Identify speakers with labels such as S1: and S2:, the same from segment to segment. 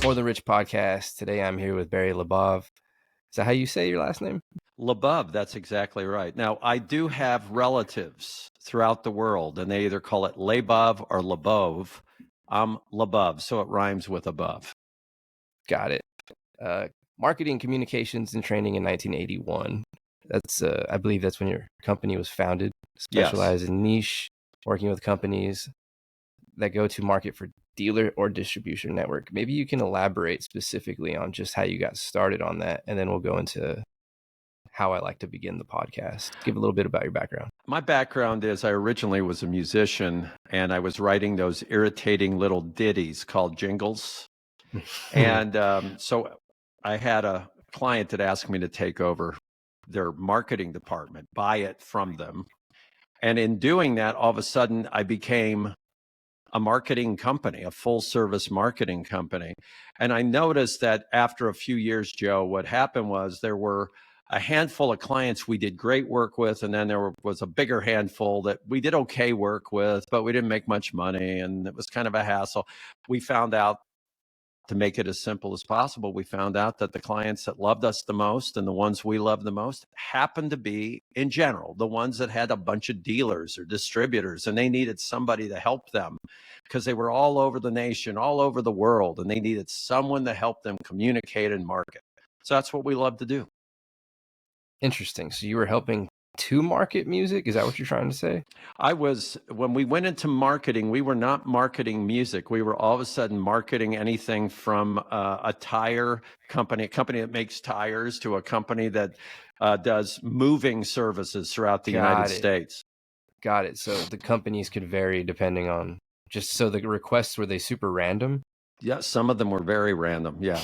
S1: More Than Rich podcast. Today I'm here with Barry LaBov. Is that how you say your last name?
S2: LaBov, that's exactly right. Now, I do have relatives throughout the world, and they either call it LaBov or LaBov. I'm LaBov, so it rhymes with above.
S1: Got it. Marketing, communications, and training in 1981. That's I believe that's when your company was founded. Specialized in niche, working with companies that go to market for dealer or distribution network. Maybe you can elaborate specifically on just how you got started on that, and then we'll go into how I like to begin the podcast. Give a little bit about your background.
S2: My background is I originally was a musician, and I was writing those irritating little ditties called jingles. And so I had a client that asked me to take over their marketing department, buy it from them. And in doing that, all of a sudden, I became a marketing company, a full service marketing company. And I noticed that after a few years, Joe, what happened was there were a handful of clients we did great work with, and then there was a bigger handful that we did okay work with, but we didn't make much money, and it was kind of a hassle. We found out, to make it as simple as possible, we found out that the clients that loved us the most and the ones we loved the most happened to be, in general, the ones that had a bunch of dealers or distributors, and they needed somebody to help them because they were all over the nation, all over the world, and they needed someone to help them communicate and market. So that's what we love to do.
S1: Interesting. So you were helping to market music? Is that what you're trying to say?
S2: When we went into marketing, we were not marketing music. We were all of a sudden marketing anything from a tire company, a company that makes tires, to a company that does moving services throughout the United States.
S1: Got it. So the companies could vary depending on so the requests, were they super random?
S2: Yeah, some of them were very random. Yeah,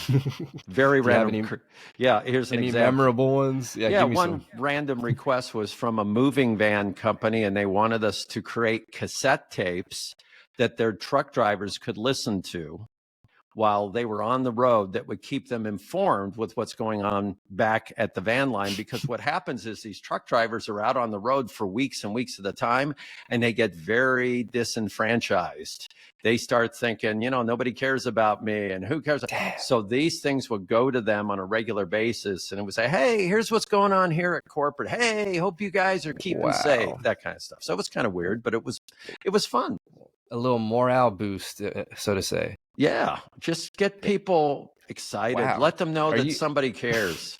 S2: very random. Here's an example.
S1: Memorable ones?
S2: Yeah, one random request was from a moving van company, and they wanted us to create cassette tapes that their truck drivers could listen to while they were on the road, that would keep them informed with what's going on back at the van line. Because what happens is these truck drivers are out on the road for weeks and weeks at a time, and they get very disenfranchised. They start thinking, nobody cares about me, and who cares?
S1: Damn.
S2: So these things would go to them on a regular basis, and it would say, hey, here's what's going on here at corporate. Hey, hope you guys are keeping safe, that kind of stuff. So it was kind of weird, but it was fun.
S1: A little morale boost, so to say.
S2: Yeah, just get people excited. Wow. Let them know that somebody cares.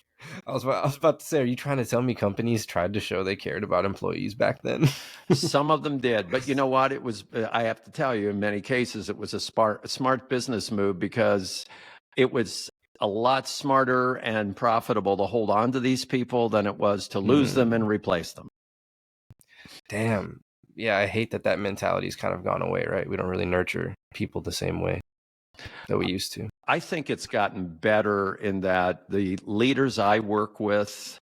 S1: I was about to say, are you trying to tell me companies tried to show they cared about employees back then?
S2: Some of them did, but you know what? It was, I have to tell you, in many cases, it was a smart business move, because it was a lot smarter and profitable to hold on to these people than it was to lose them and replace them.
S1: Damn. Yeah, I hate that mentality's kind of gone away, right? We don't really nurture people the same way that we used to.
S2: I think it's gotten better in that the leaders I work with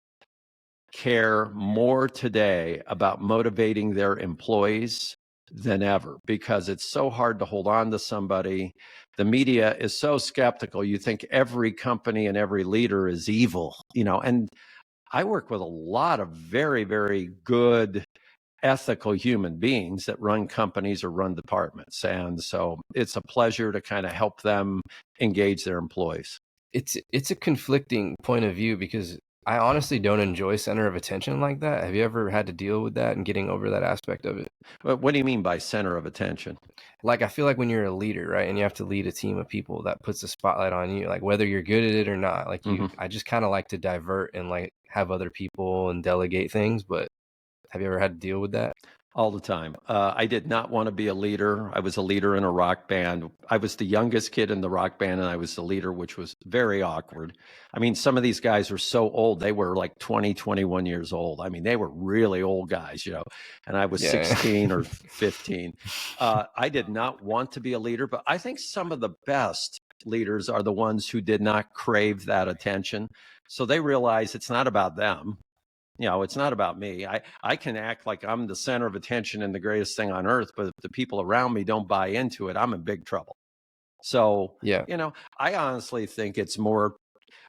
S2: care more today about motivating their employees than ever, because it's so hard to hold on to somebody. The media is so skeptical. You think every company and every leader is evil, and I work with a lot of very, very good, ethical human beings that run companies or run departments. And so it's a pleasure to kind of help them engage their employees.
S1: It's a conflicting point of view, because I honestly don't enjoy center of attention like that. Have you ever had to deal with that and getting over that aspect of it?
S2: What do you mean by center of attention?
S1: Like, I feel like when you're a leader, right, and you have to lead a team of people, that puts the spotlight on you, like whether you're good at it or not. Like I just kind of like to divert and like have other people and delegate things. But have you ever had to deal with that?
S2: All the time. I did not want to be a leader. I was a leader in a rock band. I was the youngest kid in the rock band, and I was the leader, which was very awkward. I mean, some of these guys were so old. They were like 20, 21 years old. I mean, they were really old guys, and I was 16 or 15. I did not want to be a leader, but I think some of the best leaders are the ones who did not crave that attention. So they realize it's not about them. It's not about me. I can act like I'm the center of attention and the greatest thing on earth, but if the people around me don't buy into it, I'm in big trouble. So, I honestly think it's more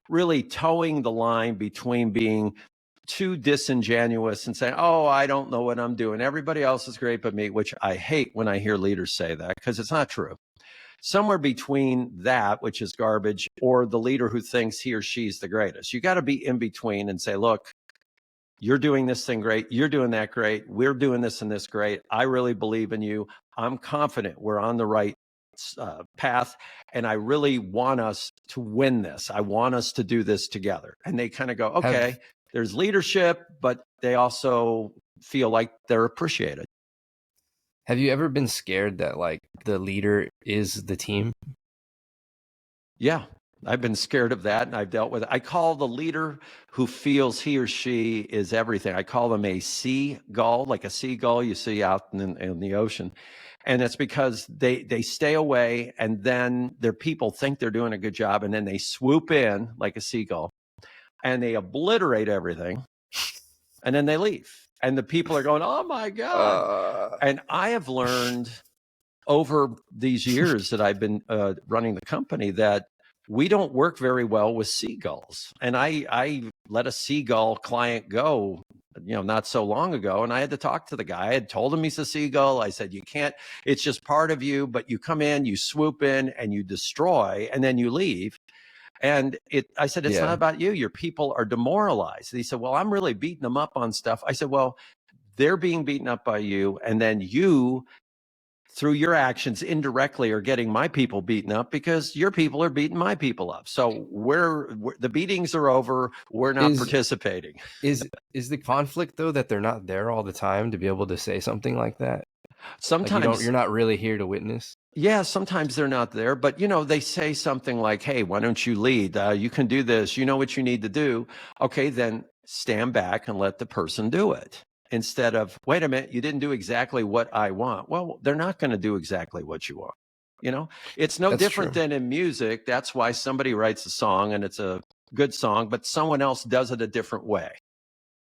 S2: really towing the line between being too disingenuous and saying, oh, I don't know what I'm doing. Everybody else is great but me, which I hate when I hear leaders say that, because it's not true. somewhere between that, which is garbage, or the leader who thinks he or she's the greatest. You got to be in between and say, look, you're doing this thing great. You're doing that great. We're doing this and this great. I really believe in you. I'm confident we're on the right path. And I really want us to win this. I want us to do this together. And they kind of go, okay, there's leadership, but they also feel like they're appreciated.
S1: Have you ever been scared that like the leader is the team?
S2: Yeah, I've been scared of that, and I've dealt with it. I call the leader who feels he or she is everything, I call them a seagull, like a seagull you see out in the ocean. And it's because they stay away, and then their people think they're doing a good job, and then they swoop in like a seagull, and they obliterate everything, and then they leave. And the people are going, oh my God. And I have learned over these years that I've been running the company that we don't work very well with seagulls. And I let a seagull client go, not so long ago. And I had to talk to the guy. I had told him he's a seagull. I said, you can't, it's just part of you, but you come in, you swoop in and you destroy, and then you leave. And I said, it's not about you. Your people are demoralized. And he said, well, I'm really beating them up on stuff. I said, well, they're being beaten up by you. And then you, through your actions indirectly, are getting my people beaten up because your people are beating my people up. So the beatings are over. We're not participating.
S1: Is the conflict though that they're not there all the time to be able to say something like that?
S2: Sometimes
S1: like you're not really here to witness.
S2: Yeah, sometimes they're not there, but they say something like, hey, why don't you lead? You can do this. You know what you need to do. Okay, then stand back and let the person do it. Instead of, wait a minute, you didn't do exactly what I want. Well, they're not going to do exactly what you want. It's no different than in music. That's why somebody writes a song and it's a good song, but someone else does it a different way.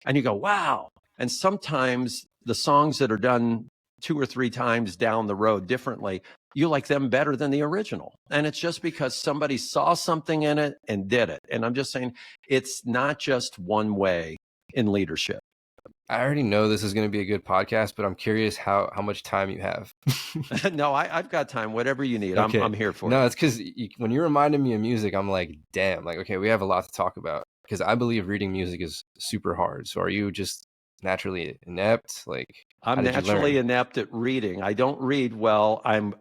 S2: And you go, wow. And sometimes the songs that are done 2 or 3 times down the road differently, you like them better than the original. And it's just because somebody saw something in it and did it. And I'm just saying, it's not just one way in leadership.
S1: I already know this is going to be a good podcast, but I'm curious how much time you have.
S2: No, I've got time. Whatever you need, okay. I'm here for it.
S1: No, it's because when you reminded me of music, I'm like, damn, like, okay, we have a lot to talk about. Because I believe reading music is super hard. So are you just naturally inept? Like,
S2: I'm naturally inept at reading. I don't read well. I'm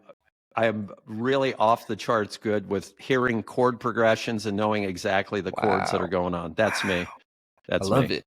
S2: really off the charts good with hearing chord progressions and knowing exactly the chords that are going on. That's me. That's
S1: I love it.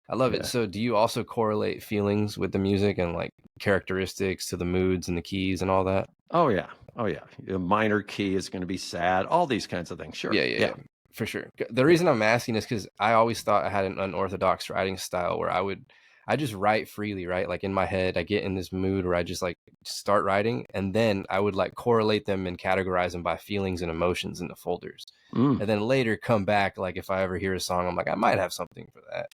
S1: I love it. So do you also correlate feelings with the music and like characteristics to the moods and the keys and all that?
S2: Oh yeah. A minor key is going to be sad. All these kinds of things. Sure.
S1: Yeah. For sure. The reason I'm asking is because I always thought I had an unorthodox writing style where I just write freely, right? Like in my head, I get in this mood where I just like start writing, and then I would like correlate them and categorize them by feelings and emotions in the folders. And then later come back, like if I ever hear a song, I'm like, I might have something for that.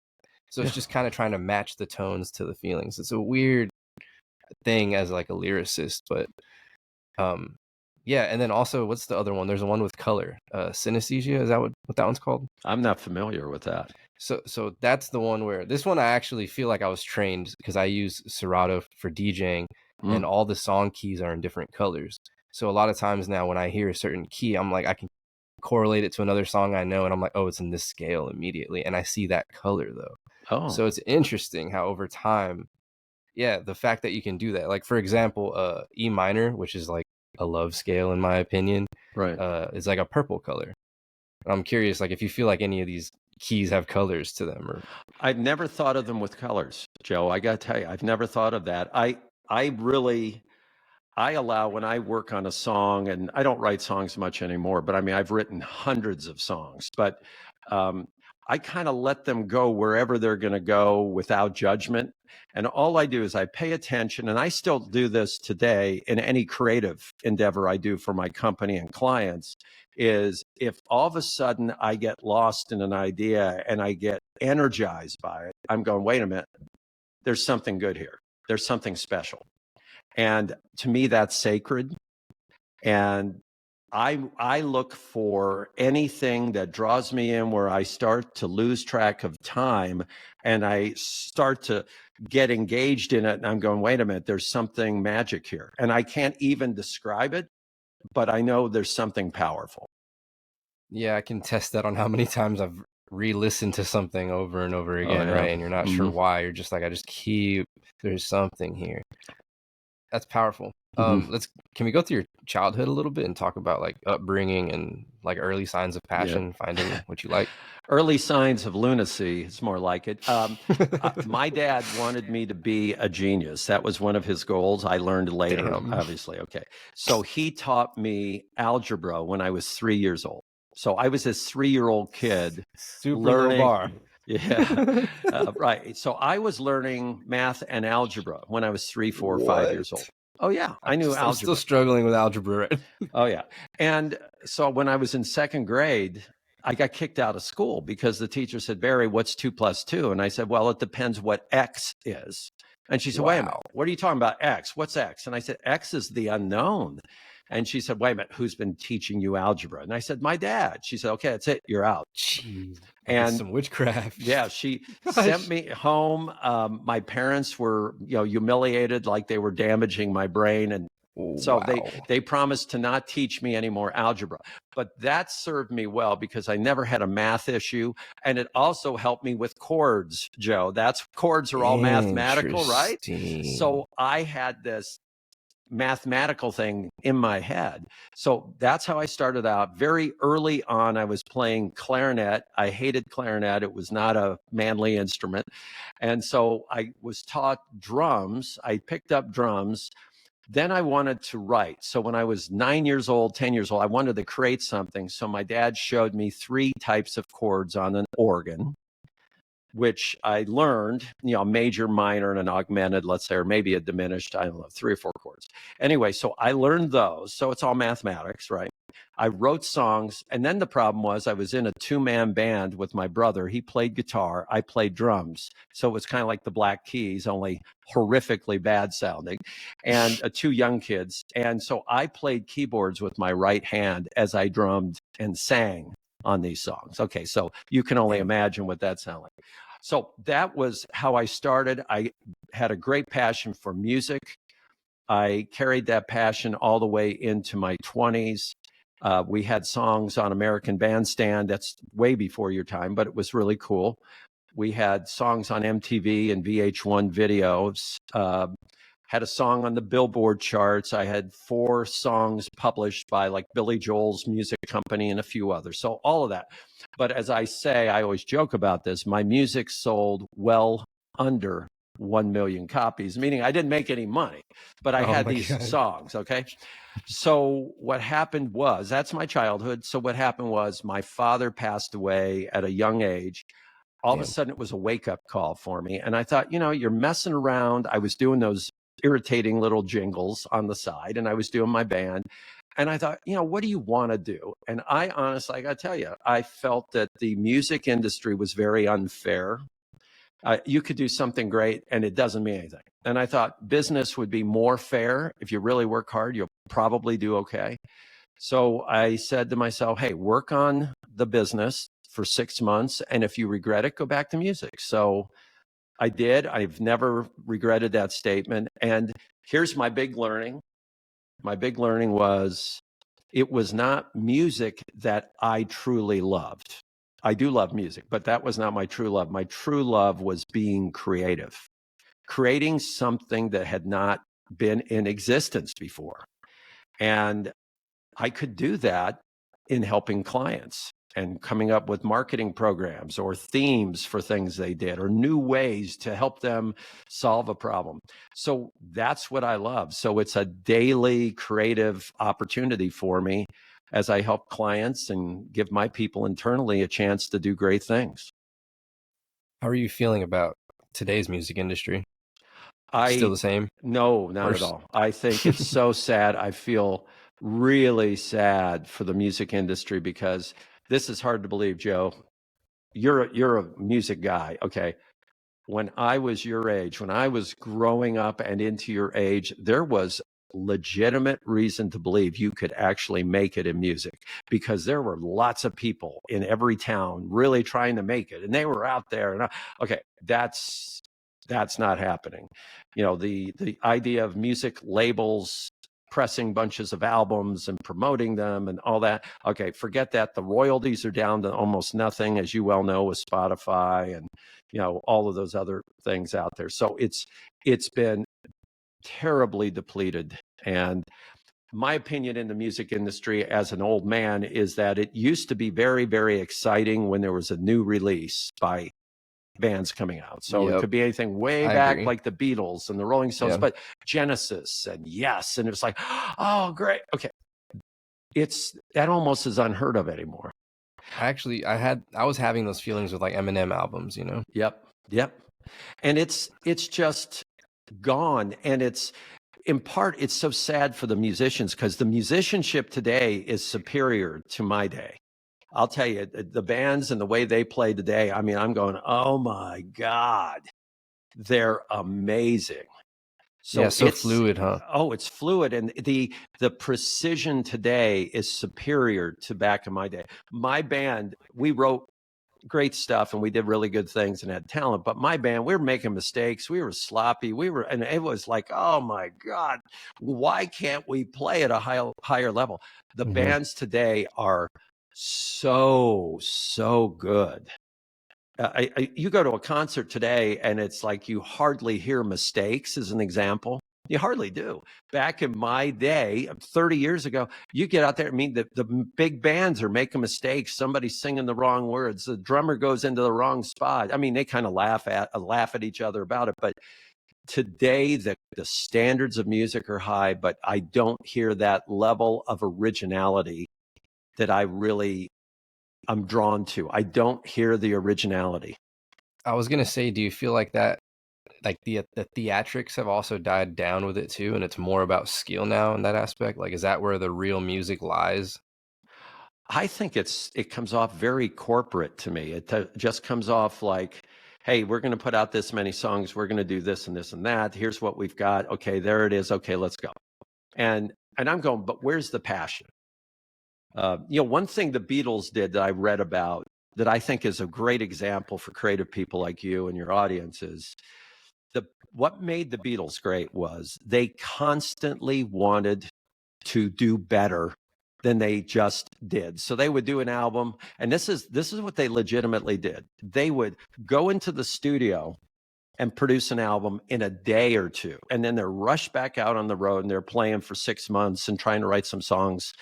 S1: So it's just kind of trying to match the tones to the feelings. It's a weird thing as like a lyricist, but yeah. And then also, what's the other one? There's a one with color, synesthesia. Is that what that one's called?
S2: I'm not familiar with that.
S1: So that's the one where this one I actually feel like I was trained because I use Serato for DJing, and all the song keys are in different colors. So a lot of times now when I hear a certain key, I'm like, I can correlate it to another song I know, and I'm like, oh, it's in this scale immediately, and I see that color though.
S2: Oh,
S1: so it's interesting how over time, the fact that you can do that. Like for example, E minor, which is like a love scale in my opinion,
S2: right,
S1: is like a purple color. I'm curious, like if you feel like any of these keys have colors to them. Or
S2: I've never thought of them with colors, Joe. I got to tell you, I've never thought of that. I allow, when I work on a song, and I don't write songs much anymore, but I mean, I've written hundreds of songs, but I kind of let them go wherever they're going to go without judgment. And all I do is I pay attention, and I still do this today in any creative endeavor I do for my company and clients, is if all of a sudden I get lost in an idea and I get energized by it, I'm going, wait a minute, there's something good here. There's something special. And to me, that's sacred. And I look for anything that draws me in where I start to lose track of time and I start to get engaged in it. And I'm going, wait a minute, there's something magic here. And I can't even describe it. but I know there's something powerful.
S1: Yeah, I can test that on how many times I've re-listened to something over and over again,
S2: yeah.
S1: right? And you're not sure why. You're just like, there's something here. That's powerful. Can we go through your childhood a little bit and talk about like upbringing and like early signs of passion, finding what you like?
S2: Early signs of lunacy is more like it. My dad wanted me to be a genius. That was one of his goals. I learned later, obviously. Okay. So he taught me algebra when I was 3 years old. So I was this 3-year-old kid
S1: Super
S2: learning.
S1: low bar.
S2: Yeah, right. So I was learning math and algebra when I was 3, 4, 5 years old. Oh yeah, I knew algebra.
S1: I'm still struggling with algebra. Right?
S2: Oh yeah. And so when I was in 2nd grade, I got kicked out of school because the teacher said, Barry, what's 2 + 2? And I said, well, it depends what X is. And she said, wait a minute, what are you talking about? X? What's X? And I said, X is the unknown. And she said, wait a minute, who's been teaching you algebra? And I said, my dad. She said, okay, that's it. You're out.
S1: Jeez,
S2: and
S1: some witchcraft.
S2: Yeah, she sent me home. My parents were, humiliated, like they were damaging my brain. And so they promised to not teach me any more algebra. But that served me well because I never had a math issue. And it also helped me with chords, Joe. Chords are all mathematical, right? So I had this mathematical thing in my head. So that's how I started out. Very early on, I was playing clarinet. I hated clarinet. It was not a manly instrument. And so I was taught drums. I picked up drums. Then I wanted to write. So when I was 9 years old, 10 years old, I wanted to create something. So my dad showed me 3 types of chords on an organ, which I learned, major, minor, and an augmented, let's say, or maybe a diminished, I don't know, 3 or 4 chords. Anyway, so I learned those. So it's all mathematics, right? I wrote songs. And then the problem was I was in a 2-man band with my brother. He played guitar. I played drums. So it was kind of like the Black Keys, only horrifically bad sounding, and 2 young kids. And so I played keyboards with my right hand as I drummed and sang on these songs. Okay, so you can only imagine what that sounded like. So that was how I started. I had a great passion for music. I carried that passion all the way into my 20s. We had songs on American Bandstand. That's way before your time, but it was really cool. We had songs on MTV and VH1 videos. Had a song on the Billboard charts. I had 4 songs published by like Billy Joel's music company and a few others. So all of that. But as I say, I always joke about this. My music sold well under 1 million copies, meaning I didn't make any money, but I had these songs. Okay. So what happened was, that's my childhood. So what happened was my father passed away at a young age. All of a sudden it was a wake-up call for me. And I thought, you're messing around. I was doing those irritating little jingles on the side, and I was doing my band. And I thought, what do you want to do? And I honestly, I got to tell you, I felt that the music industry was very unfair. You could do something great and it doesn't mean anything. And I thought business would be more fair. If you really work hard, you'll probably do okay. So I said to myself, hey, work on the business for 6 months. And if you regret it, go back to music. So I did. I've never regretted that statement. And here's my big learning. My big learning was it was not music that I truly loved. I do love music, but that was not my true love. My true love was being creative, creating something that had not been in existence before. And I could do that in helping clients and coming up with marketing programs or themes for things they did or new ways to help them solve a problem. So that's what I love. So it's a daily creative opportunity for me as I help clients and give my people internally a chance to do great things.
S1: How are you feeling about today's music industry? Still the same?
S2: No, not at all. I think it's so sad. I feel really sad for the music industry because this is hard to believe, Joe. You're a music guy. Okay. When I was your age, when I was growing up and into your age, there was legitimate reason to believe you could actually make it in music because there were lots of people in every town really trying to make it, and they were out there. And okay, that's not happening. The idea of music labels pressing bunches of albums and promoting them and all that. Okay, forget that. The royalties are down to almost nothing, as you well know, with Spotify and, all of those other things out there. So it's been terribly depleted. And my opinion in the music industry as an old man is that it used to be very, very exciting when there was a new release by bands coming out. So it could be anything way back, like the Beatles and the Rolling Stones, but Genesis and Yes. And it was like, oh, great. Okay. That almost is unheard of anymore.
S1: I was having those feelings with like Eminem albums,
S2: Yep. And it's just gone. And in part, it's so sad for the musicians because the musicianship today is superior to my day. I'll tell you, the bands and the way they play today, I mean, I'm going, oh my God, they're amazing.
S1: So it's fluid, huh?
S2: Oh, it's fluid. And the precision today is superior to back in my day. My band, we wrote great stuff and we did really good things and had talent, but my band, we were making mistakes, we were sloppy, and it was like, oh my God, why can't we play at a higher level? The bands today are so good. You go to a concert today and it's like you hardly hear mistakes, as an example. You hardly do. Back in my day, 30 years ago, you get out there, I mean, the big bands are making mistakes. Somebody's singing the wrong words. The drummer goes into the wrong spot. I mean, they kind of laugh at each other about it. But today, the standards of music are high, but I don't hear that level of originality that I'm drawn to. I don't hear the originality.
S1: I was going to say, do you feel like that, like the theatrics have also died down with it too, and it's more about skill now in that aspect? Like, is that where the real music lies?
S2: I think it comes off very corporate to me. It just comes off like, hey, we're going to put out this many songs. We're going to do this and this and that. Here's what we've got. Okay, there it is. Okay, let's go. And I'm going, but where's the passion? One thing the Beatles did that I read about that I think is a great example for creative people like you and your audience is what made the Beatles great was they constantly wanted to do better than they just did. So they would do an album, and this is what they legitimately did. They would go into the studio and produce an album in a day or two, and then they're rushed back out on the road and they're playing for 6 months and trying to write some songs,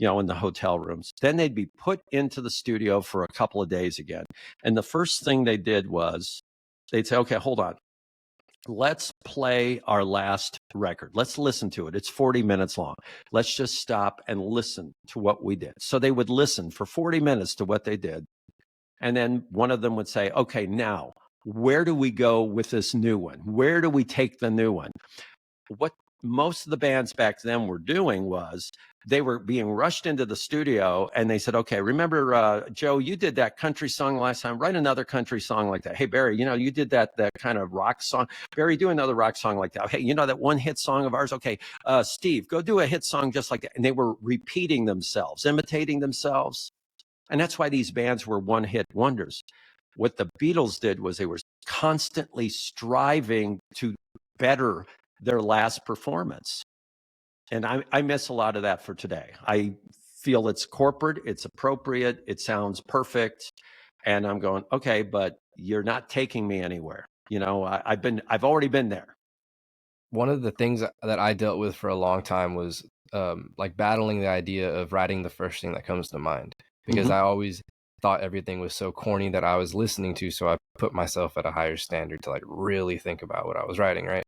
S2: in the hotel rooms. Then they'd be put into the studio for a couple of days again. And the first thing they did was they'd say, okay, hold on. Let's play our last record. Let's listen to it. It's 40 minutes long. Let's just stop and listen to what we did. So they would listen for 40 minutes to what they did. And then one of them would say, okay, now, where do we go with this new one? Where do we take the new one? What most of the bands back then were doing was they were being rushed into the studio and they said, okay, remember, Joe, you did that country song last time. Write another country song like that. Hey, Barry, you did that kind of rock song. Barry, do another rock song like that. Hey, that one hit song of ours. Okay, Steve, go do a hit song just like that. And they were repeating themselves, imitating themselves. And that's why these bands were one-hit wonders. What the Beatles did was they were constantly striving to better their last performance. And I miss a lot of that for today. I feel it's corporate, it's appropriate, it sounds perfect. And I'm going, okay, but you're not taking me anywhere. I've already been there.
S1: One of the things that I dealt with for a long time was like battling the idea of writing the first thing that comes to mind, because I always thought everything was so corny that I was listening to. So I put myself at a higher standard to like really think about what I was writing. Right.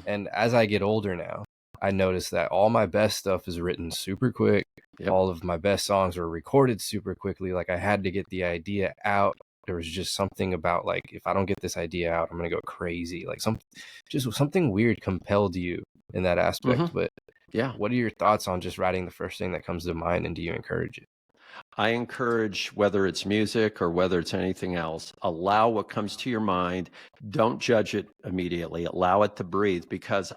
S1: And as I get older now, I noticed that all my best stuff is written super quick. Yep. All of my best songs were recorded super quickly. Like I had to get the idea out. There was just something about like, if I don't get this idea out, I'm going to go crazy. Like something weird compelled you in that aspect. But yeah, what are your thoughts on just writing the first thing that comes to mind, and do you encourage it?
S2: I encourage, whether it's music or whether it's anything else, allow what comes to your mind. Don't judge it immediately. Allow it to breathe, because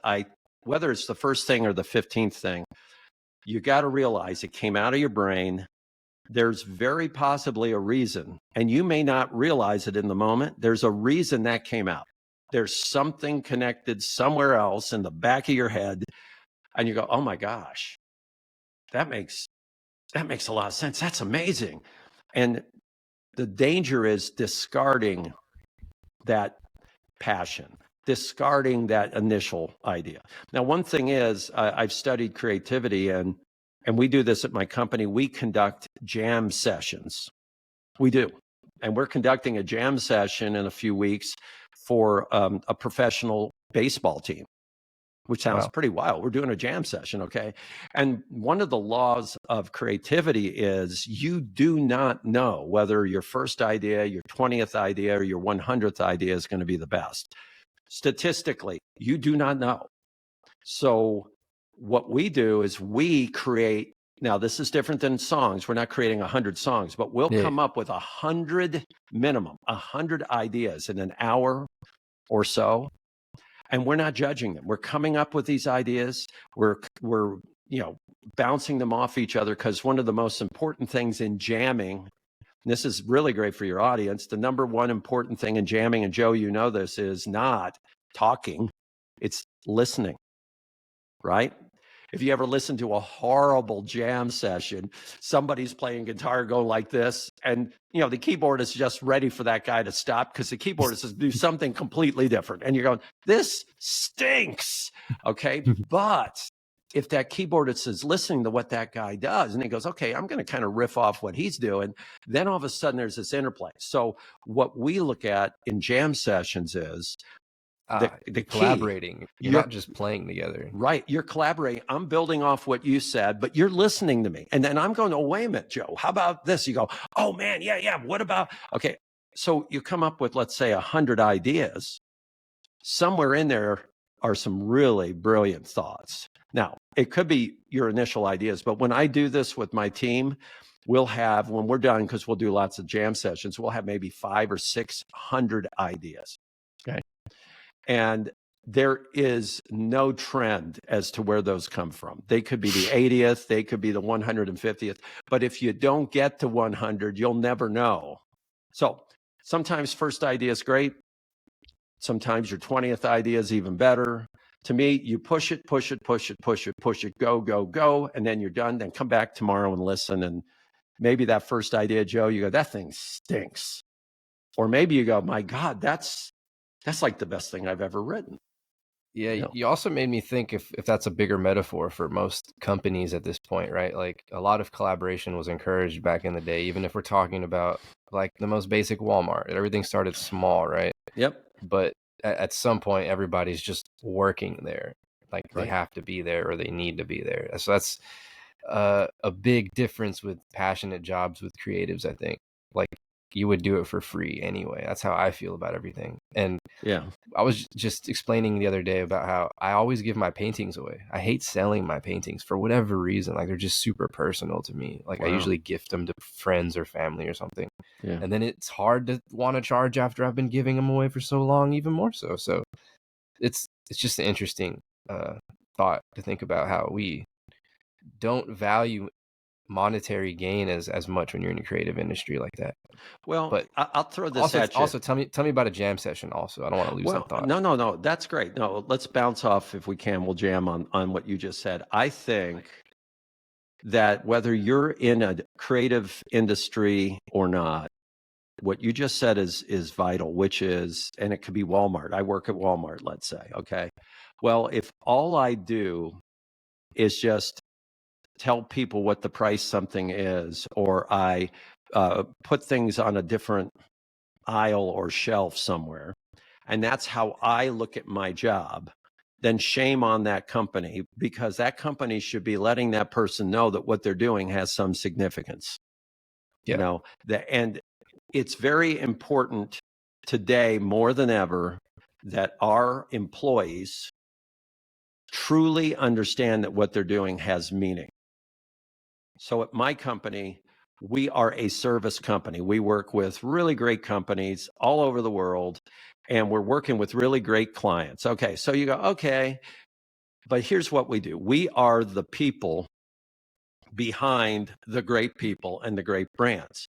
S2: whether it's the first thing or the 15th thing, you got to realize it came out of your brain. There's very possibly a reason, and you may not realize it in the moment. There's a reason that came out. There's something connected somewhere else in the back of your head. And you go, oh my gosh, that makes a lot of sense. That's amazing. And the danger is discarding that passion, discarding that initial idea. Now, one thing is, I've studied creativity, and we do this at my company. We conduct jam sessions. We do. And we're conducting a jam session in a few weeks for a professional baseball team, which sounds pretty wild. We're doing a jam session, okay? And one of the laws of creativity is you do not know whether your first idea, your 20th idea, or your 100th idea is going to be the best. Statistically, you do not know. So what we do is we create. Now, this is different than songs. We're not creating 100 songs, but we'll come up with 100 minimum, 100 ideas in an hour or so. And we're not judging them. We're coming up with these ideas. We're bouncing them off each other, because one of the most important things in jamming, and this is really great for your audience, the number one important thing in jamming, and Joe, you know this, is not talking, it's listening, right? If you ever listen to a horrible jam session, somebody's playing guitar going like this, and the keyboard is just ready for that guy to stop, because the keyboard is to do something completely different. And you're going, this stinks. Okay. But if that keyboardist is listening to what that guy does, and he goes, okay, I'm going to kind of riff off what he's doing, then all of a sudden there's this interplay. So what we look at in jam sessions is the
S1: collaborating. You're not just playing together.
S2: Right. You're collaborating. I'm building off what you said, but you're listening to me. And then I'm going, oh, wait a minute, Joe, how about this? You go, oh man, yeah. What about, okay. So you come up with, let's say, 100 ideas. Somewhere in there are some really brilliant thoughts. Now, it could be your initial ideas, but when I do this with my team, we'll have, when we're done, because we'll do lots of jam sessions, we'll have maybe 500 or 600 ideas. Okay. And there is no trend as to where those come from. They could be the 80th, they could be the 150th. But if you don't get to 100, you'll never know. So sometimes first idea is great. Sometimes your 20th idea is even better. To me, you push it, go, and then you're done. Then come back tomorrow and listen. And maybe that first idea, Joe, you go, that thing stinks. Or maybe you go, my God, that's like the best thing I've ever written.
S1: Yeah, you also made me think if that's a bigger metaphor for most companies at this point, right? Like a lot of collaboration was encouraged back in the day, even if we're talking about like the most basic Walmart. Everything started small, right?
S2: Yep.
S1: But at some point, everybody's just working there. Like they have to be there, or they need to be there. So that's a big difference with passionate jobs with creatives, I think. Like you would do it for free anyway. That's how I feel about everything. And I was just explaining the other day about how I always give my paintings away. I hate selling my paintings for whatever reason. Like they're just super personal to me. Like I usually gift them to friends or family or something. Yeah. And then it's hard to want to charge after I've been giving them away for so long, even more so. So it's just an interesting thought to think about how we don't value monetary gain as much when you're in a creative industry like that.
S2: Well, but I'll throw this at you.
S1: Also, tell me about a jam session. Also, I don't want to lose that thought.
S2: No, that's great. No, let's bounce off if we can. We'll jam on what you just said. I think that whether you're in a creative industry or not, what you just said is vital, which is, and it could be Walmart. I work at Walmart, let's say. Okay. Well, if all I do is just tell people what the price something is, or I put things on a different aisle or shelf somewhere, and that's how I look at my job, then shame on that company, because that company should be letting that person know that what they're doing has some significance. Yeah. And it's very important today more than ever that our employees truly understand that what they're doing has meaning. So at my company, we are a service company. We work with really great companies all over the world, and we're working with really great clients. Okay, so you go, okay, but here's what we do. We are the people behind the great people and the great brands.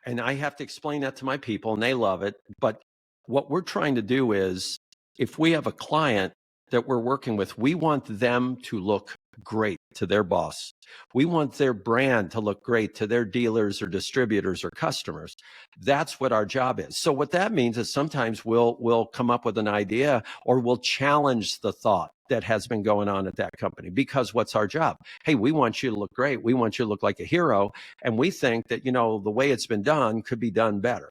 S2: And I have to explain that to my people, and they love it. But what we're trying to do is, if we have a client that we're working with, we want them to look great to their boss. We want their brand to look great to their dealers or distributors or customers. That's what our job is. So what that means is sometimes we'll come up with an idea, or we'll challenge the thought that has been going on at that company, because what's our job? Hey, we want you to look great. We want you to look like a hero. And we think that, you know, the way it's been done could be done better.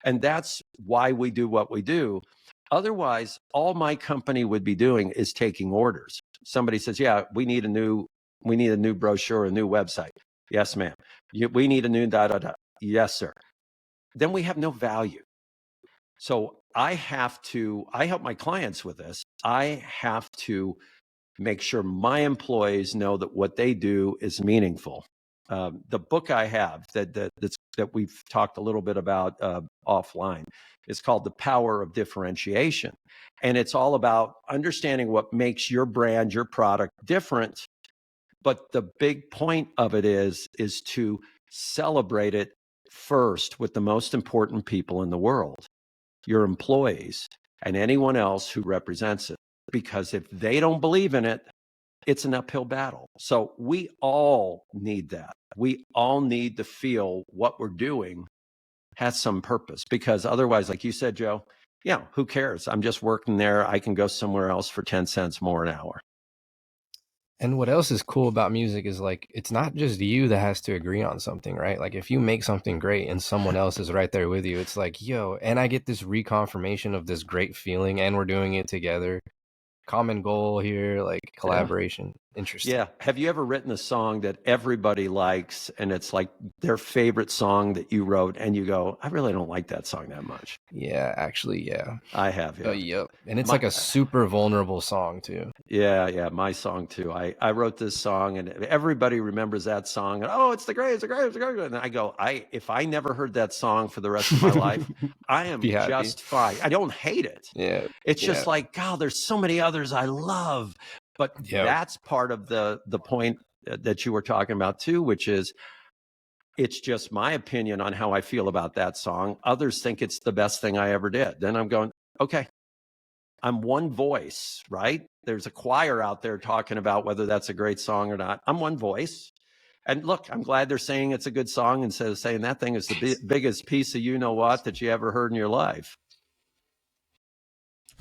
S2: And that's why we do what we do. Otherwise, all my company would be doing is taking orders. Somebody says, yeah, we need a new brochure, a new website. Yes, ma'am. We need a new da. Yes, sir. Then we have no value. So I help my clients with this. I have to make sure my employees know that what they do is meaningful. The book I have that we've talked a little bit about offline is called The Power of Differentiation. And it's all about understanding what makes your brand, your product different. But the big point of it is to celebrate it first with the most important people in the world, your employees and anyone else who represents it. Because if they don't believe in it, it's an uphill battle. So we all need that. We all need to feel what we're doing has some purpose, because otherwise, like you said, Joe, yeah, who cares? I'm just working there. I can go somewhere else for 10 cents more an hour.
S1: And what else is cool about music is, like, it's not just you that has to agree on something, right? Like, if you make something great and someone else is right there with you, it's like, yo, and I get this reconfirmation of this great feeling, and we're doing it together. Common goal here, like collaboration. Yeah. Interesting.
S2: Yeah. Have you ever written a song that everybody likes, and it's like their favorite song that you wrote, and you go, I really don't like that song that much?
S1: Yeah, actually, yeah.
S2: I have, yeah.
S1: Yep. And it's like a super vulnerable song too.
S2: Yeah, my song too. I wrote this song, and everybody remembers that song. And, oh, it's the great. And I go, if I never heard that song for the rest of my life, I am just fine. I don't hate it.
S1: Yeah.
S2: It's just like, God, there's so many others I love. But that's part of the point that you were talking about too, which is, it's just my opinion on how I feel about that song. Others think it's the best thing I ever did. Then I'm going, okay, I'm one voice, right? There's a choir out there talking about whether that's a great song or not. I'm one voice. And look, I'm glad they're saying it's a good song instead of saying that thing is the biggest piece of you-know-what that you ever heard in your life.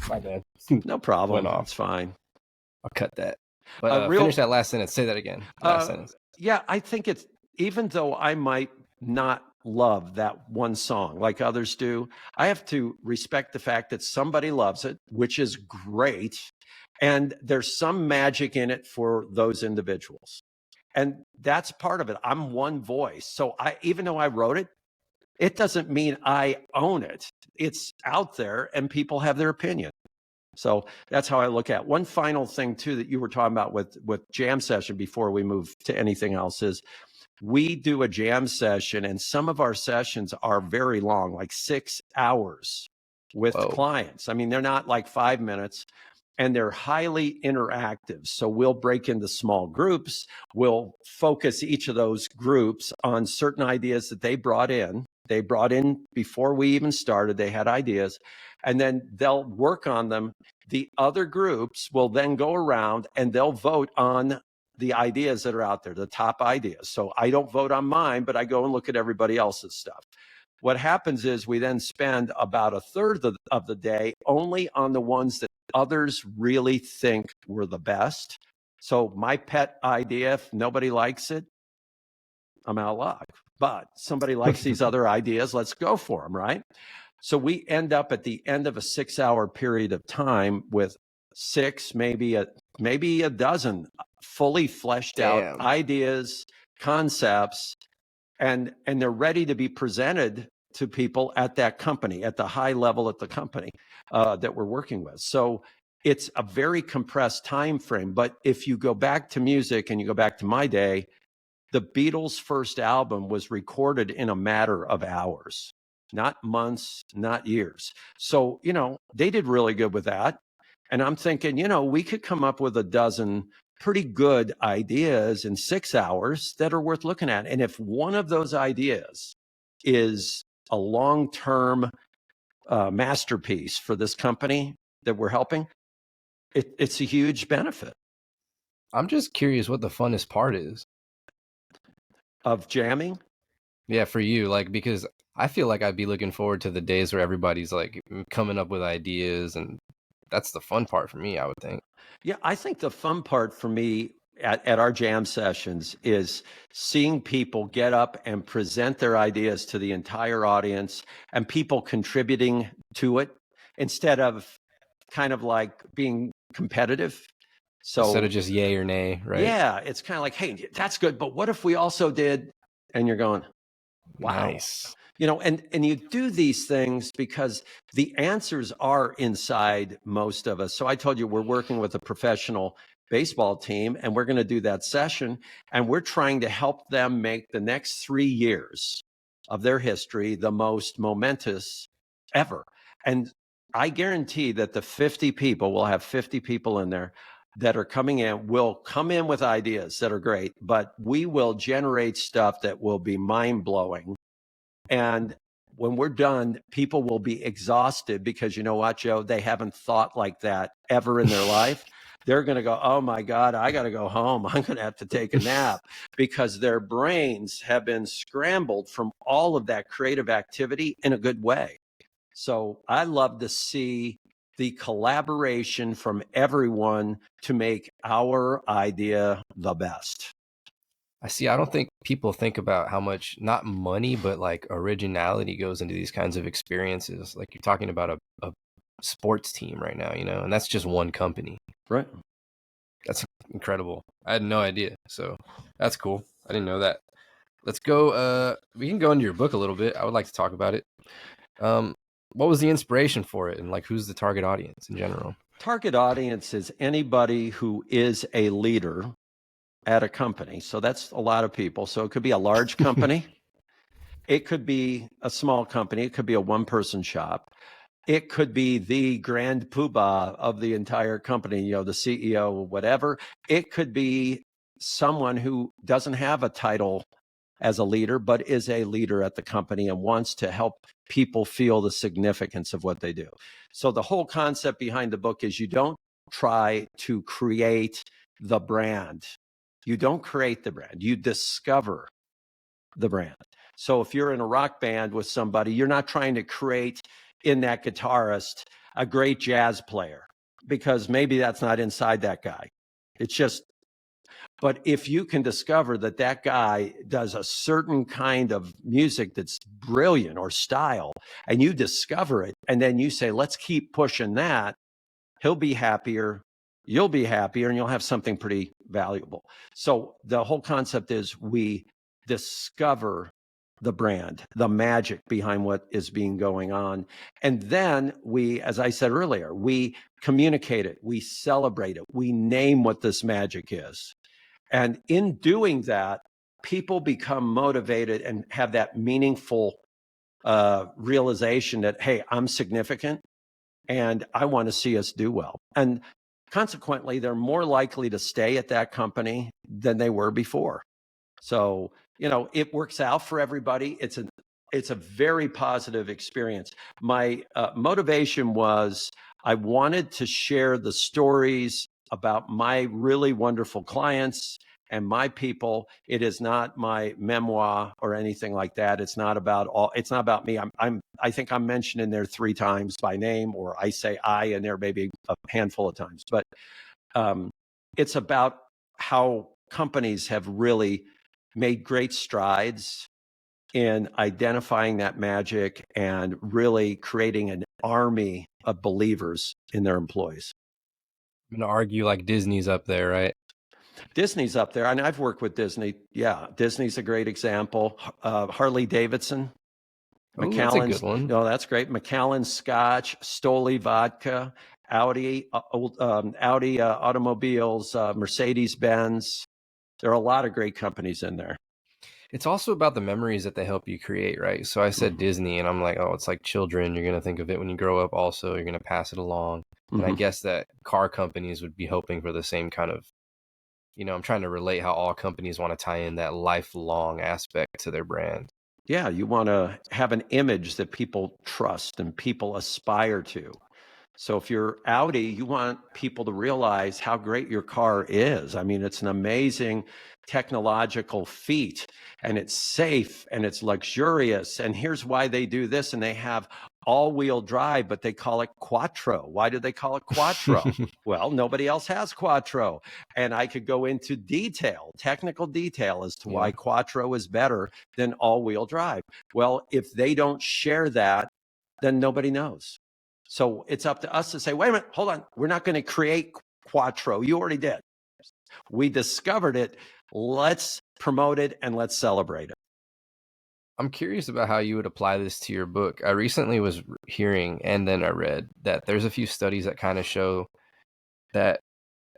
S1: My bad.
S2: No problem. It's fine.
S1: I'll cut that. But finish that last sentence. Say that again. Last sentence.
S2: Yeah, I think it's, even though I might not love that one song like others do, I have to respect the fact that somebody loves it, which is great. And there's some magic in it for those individuals. And that's part of it. I'm one voice. So even though I wrote it, it doesn't mean I own it. It's out there and people have their opinion. So that's how I look at it. One final thing too that you were talking about with jam session before we move to anything else is, we do a jam session, and some of our sessions are very long, like 6 hours with clients. I mean, they're not like 5 minutes, and they're highly interactive. So we'll break into small groups. We'll focus each of those groups on certain ideas that they brought in. They brought in before we even started. They had ideas, and then they'll work on them. The other groups will then go around and they'll vote on the ideas that are out there, the top ideas. So I don't vote on mine, but I go and look at everybody else's stuff. What happens is we then spend about a third of the day only on the ones that others really think were the best. So my pet idea, if nobody likes it, I'm out of luck. But somebody likes these other ideas, let's go for them, right? So we end up at the end of a 6-hour period of time with 6, maybe a dozen fully fleshed out ideas, concepts, and they're ready to be presented to people at that company, at the high level at the company that we're working with. So it's a very compressed time frame. But if you go back to music and you go back to my day, the Beatles' first album was recorded in a matter of hours, not months, not years. So, they did really good with that. And I'm thinking, we could come up with a dozen pretty good ideas in 6 hours that are worth looking at. And if one of those ideas is a long-term masterpiece for this company that we're helping, It's a huge benefit
S1: I'm just curious what the funnest part is.
S2: of jamming.
S1: Yeah, for you, like, because I feel like I'd be looking forward to the days where everybody's like coming up with ideas, and that's the fun part for me, I would think.
S2: Yeah, I think the fun part for me at our jam sessions is seeing people get up and present their ideas to the entire audience and people contributing to it instead of kind of like being competitive.
S1: Instead of
S2: So,
S1: just yay or nay, right?
S2: yeah, it's kind of like, hey, that's good, but what if we also did? And you're going, wow.
S1: Nice.
S2: And you do these things because the answers are inside most of us. So I told you we're working with a professional baseball team, and we're going to do that session, and we're trying to help them make the next 3 years of their history the most momentous ever. And I guarantee that the 50 people, we'll have 50 people in there that are coming in, will come in with ideas that are great, but we will generate stuff that will be mind-blowing. And when we're done, people will be exhausted because you know what, Joe? They haven't thought like that ever in their life. They're going to go, oh my God, I got to go home. I'm going to have to take a nap because their brains have been scrambled from all of that creative activity in a good way. So I love to see the collaboration from everyone to make our idea the best.
S1: I see. I don't think people think about how much, not money, but like originality goes into these kinds of experiences. Like you're talking about a sports team right now, and that's just one company.
S2: Right.
S1: That's incredible. I had no idea. So that's cool. I didn't know that. Let's go. We can go into your book a little bit. I would like to talk about it. What was the inspiration for it, and like who's the target audience in general?
S2: Target audience is anybody who is a leader at a company. So that's a lot of people. So it could be a large company. It could be a small company. It could be a one-person shop. It could be the grand poobah of the entire company, the CEO, whatever. It could be someone who doesn't have a title as a leader, but is a leader at the company and wants to help people feel the significance of what they do. So the whole concept behind the book is you don't try to create the brand. You don't create the brand. You discover the brand. So if you're in a rock band with somebody, you're not trying to create in that guitarist a great jazz player because maybe that's not inside that guy. It's just, but if you can discover that that guy does a certain kind of music that's brilliant or style, and you discover it, and then you say, let's keep pushing that, he'll be happier, you'll be happier, and you'll have something pretty valuable. So the whole concept is we discover the brand, the magic behind what is being going on. And then we, as I said earlier, we communicate it, we celebrate it, we name what this magic is. And in doing that, people become motivated and have that meaningful realization that, hey, I'm significant and I want to see us do well. And consequently, they're more likely to stay at that company than they were before. So, it works out for everybody. It's a very positive experience. My motivation was I wanted to share the stories about my really wonderful clients and my people. It is not my memoir or anything like that. It's not about me. I think I'm mentioned in there 3 times by name, or I say I in there maybe a handful of times. But it's about how companies have really made great strides in identifying that magic and really creating an army of believers in their employees.
S1: I'm gonna argue like Disney's up there, right?
S2: Disney's up there, and I've worked with Disney. Yeah, Disney's a great example. Harley Davidson,
S1: Oh, that's a good
S2: Macallan's.
S1: one.
S2: No, that's great. Macallan's Scotch, Stoli Vodka, Audi, Audi automobiles, Mercedes Benz. There are a lot of great companies in there.
S1: It's also about the memories that they help you create, right? So I said Disney, and I'm like, oh, it's like children. You're going to think of it when you grow up also. You're going to pass it along. And I guess that car companies would be hoping for the same kind of, I'm trying to relate how all companies want to tie in that lifelong aspect to their brand.
S2: Yeah, you want to have an image that people trust and people aspire to. So if you're Audi, you want people to realize how great your car is. I mean, it's an amazing technological feat, and it's safe and it's luxurious. And here's why they do this. And they have all-wheel drive, but they call it quattro. Why do they call it quattro? Well, nobody else has quattro. And I could go into technical detail as to why quattro is better than all-wheel drive. Well, if they don't share that, then nobody knows. So it's up to us to say, wait a minute, hold on. We're not going to create quattro. You already did. We discovered it. Let's promote it and let's celebrate it.
S1: I'm curious about how you would apply this to your book. I recently was hearing, and then I read, that there's a few studies that kind of show that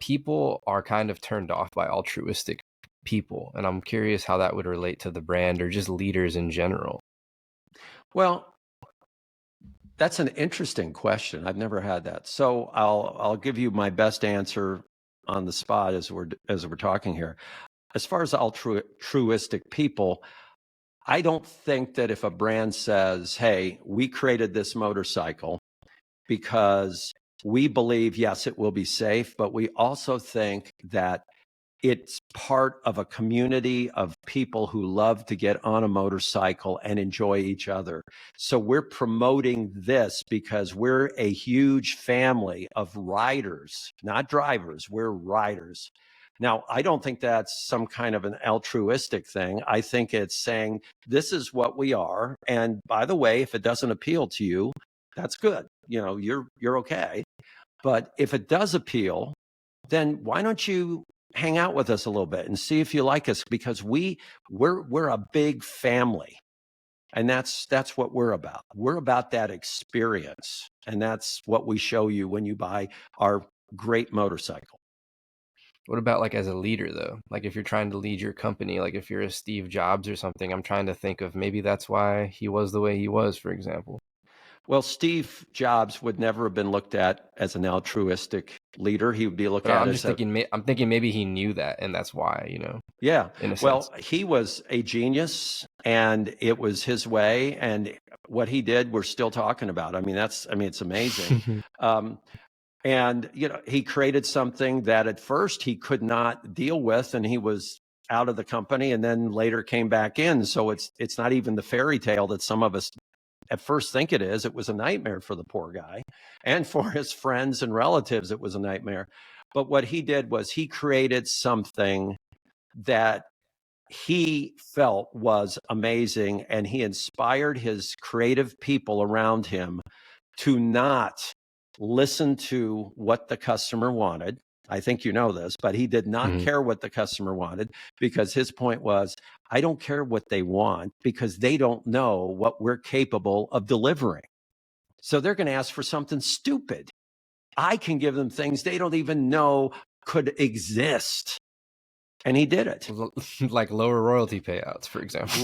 S1: people are kind of turned off by altruistic people. And I'm curious how that would relate to the brand or just leaders in general.
S2: Well, that's an interesting question. I've never had that. So I'll give you my best answer on the spot as we're talking here. As far as altruistic people, I don't think that if a brand says, hey, we created this motorcycle because we believe, yes, it will be safe, but we also think that it's part of a community of people who love to get on a motorcycle and enjoy each other. So we're promoting this because we're a huge family of riders, not drivers. We're riders. Now, I don't think that's some kind of an altruistic thing. I think it's saying, this is what we are. And by the way, if it doesn't appeal to you, that's good. You know, you're okay. But if it does appeal, then why don't you hang out with us a little bit and see if you like us, because we're a big family. And that's what we're about. We're about that experience. And that's what we show you when you buy our great motorcycle.
S1: What about like as a leader though? Like if you're trying to lead your company, like if you're a Steve Jobs or something, I'm trying to think of maybe that's why he was the way he was, for example.
S2: Well, Steve Jobs would never have been looked at as an altruistic leader. He would be looked
S1: But
S2: at
S1: I'm
S2: as
S1: just thinking, I'm thinking maybe he knew that, and that's why, you know.
S2: Yeah.
S1: In a sense.
S2: Well, he was a genius and it was his way. And what he did, we're still talking about. I mean, it's amazing. And, you know, he created something that at first he could not deal with, and he was out of the company and then later came back in. So it's not even the fairy tale that some of us at first think it is. It was a nightmare for the poor guy, and for his friends and relatives, it was a nightmare. But what he did was he created something that he felt was amazing, and he inspired his creative people around him to not listen to what the customer wanted. I think you know this, but he did not care what the customer wanted, because his point was, I don't care what they want because they don't know what we're capable of delivering. So they're going to ask for something stupid. I can give them things they don't even know could exist. And he did it.
S1: Like lower royalty payouts, for example.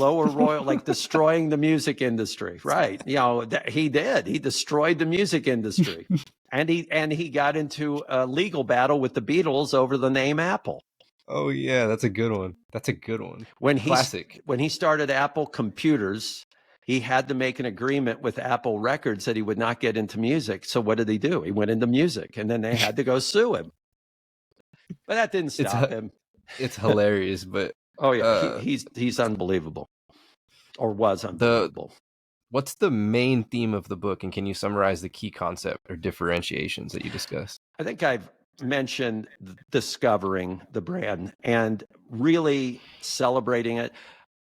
S2: Like destroying the music industry. Right. You know, he did. He destroyed the music industry. And he got into a legal battle with the Beatles over the name Apple.
S1: Oh yeah, that's a good one. That's a good one.
S2: Classic. When he started Apple Computers, he had to make an agreement with Apple Records that he would not get into music. So what did he do? He went into music, and then they had to go sue him. But that didn't stop him.
S1: It's hilarious, but
S2: oh yeah, he's unbelievable, or was unbelievable.
S1: What's the main theme of the book, and can you summarize the key concept or differentiations that you discussed?
S2: I think I've mentioned discovering the brand and really celebrating it.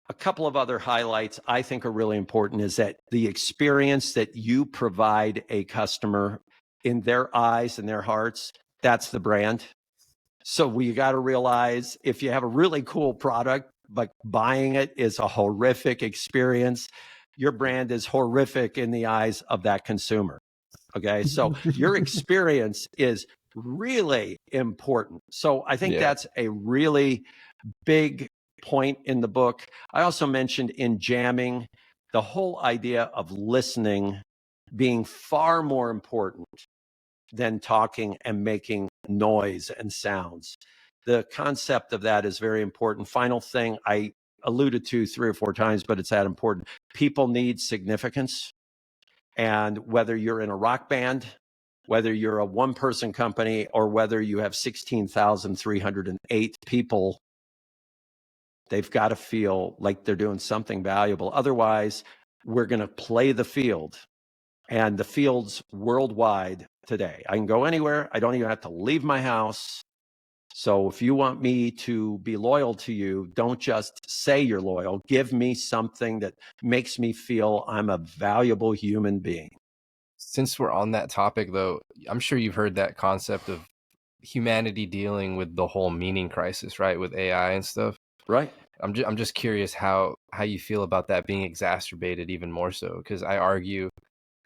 S2: A couple of other highlights I think are really important is that the experience that you provide a customer in their eyes and their hearts, that's the brand. So we got to realize, if you have a really cool product, but buying it is a horrific experience, your brand is horrific in the eyes of that consumer. Okay. So your experience is really important. So I think that's a really big point in the book. I also mentioned in jamming the whole idea of listening being far more important than talking and making noise and sounds. The concept of that is very important. Final thing I alluded to 3 or 4 times, but it's that important. People need significance. And whether you're in a rock band, whether you're a one-person company or whether you have 16,308 people, they've got to feel like they're doing something valuable. Otherwise, we're going to play the field. And the field's worldwide today. I can go anywhere. I don't even have to leave my house. So if you want me to be loyal to you, don't just say you're loyal. Give me something that makes me feel I'm a valuable human being.
S1: Since we're on that topic, though, I'm sure you've heard that concept of humanity dealing with the whole meaning crisis, right? With AI and stuff.
S2: Right.
S1: I'm just curious how you feel about that being exacerbated even more so, because I argue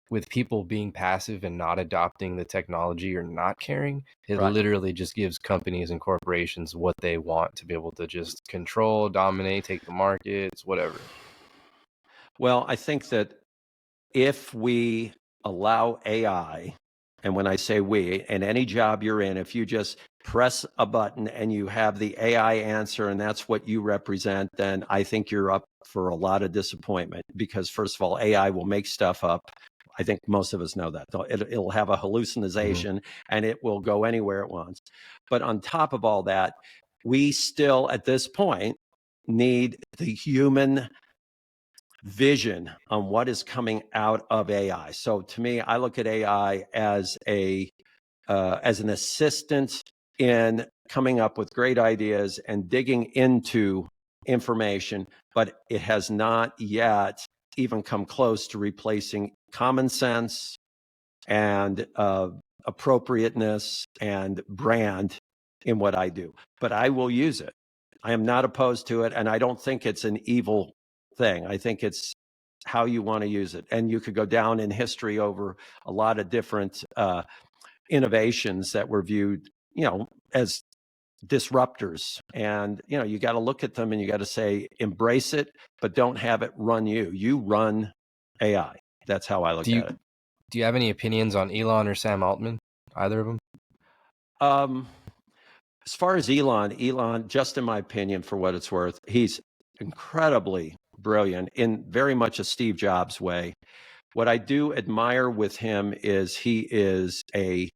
S1: with people being passive and not adopting the technology or not caring, it
S2: Right.
S1: literally just gives companies and corporations what they want to be able to just control, dominate, take the markets, whatever.
S2: Well, I think that if we allow AI, and when I say we, in any job you're in, if you just press a button and you have the AI answer and that's what you represent, then I think you're up for a lot of disappointment because, first of all, AI will make stuff up. I think most of us know that. It'll have a hallucination and it will go anywhere it wants. But on top of all that, we still, at this point, need the human vision on what is coming out of AI. So to me, I look at AI as an assistant in coming up with great ideas and digging into information, but it has not yet even come close to replacing common sense and appropriateness and brand in what I do. But I will use it. I am not opposed to it, and I don't think it's an evil thing. I think it's how you want to use it. And you could go down in history over a lot of different innovations that were viewed, as disruptors. And, you got to look at them and you got to say, embrace it, but don't have it run you. You run AI. That's how I look at it.
S1: Do you have any opinions on Elon or Sam Altman? Either of them?
S2: As far as Elon, just in my opinion, for what it's worth, he's incredibly brilliant in very much a Steve Jobs way. What I do admire with him is he is a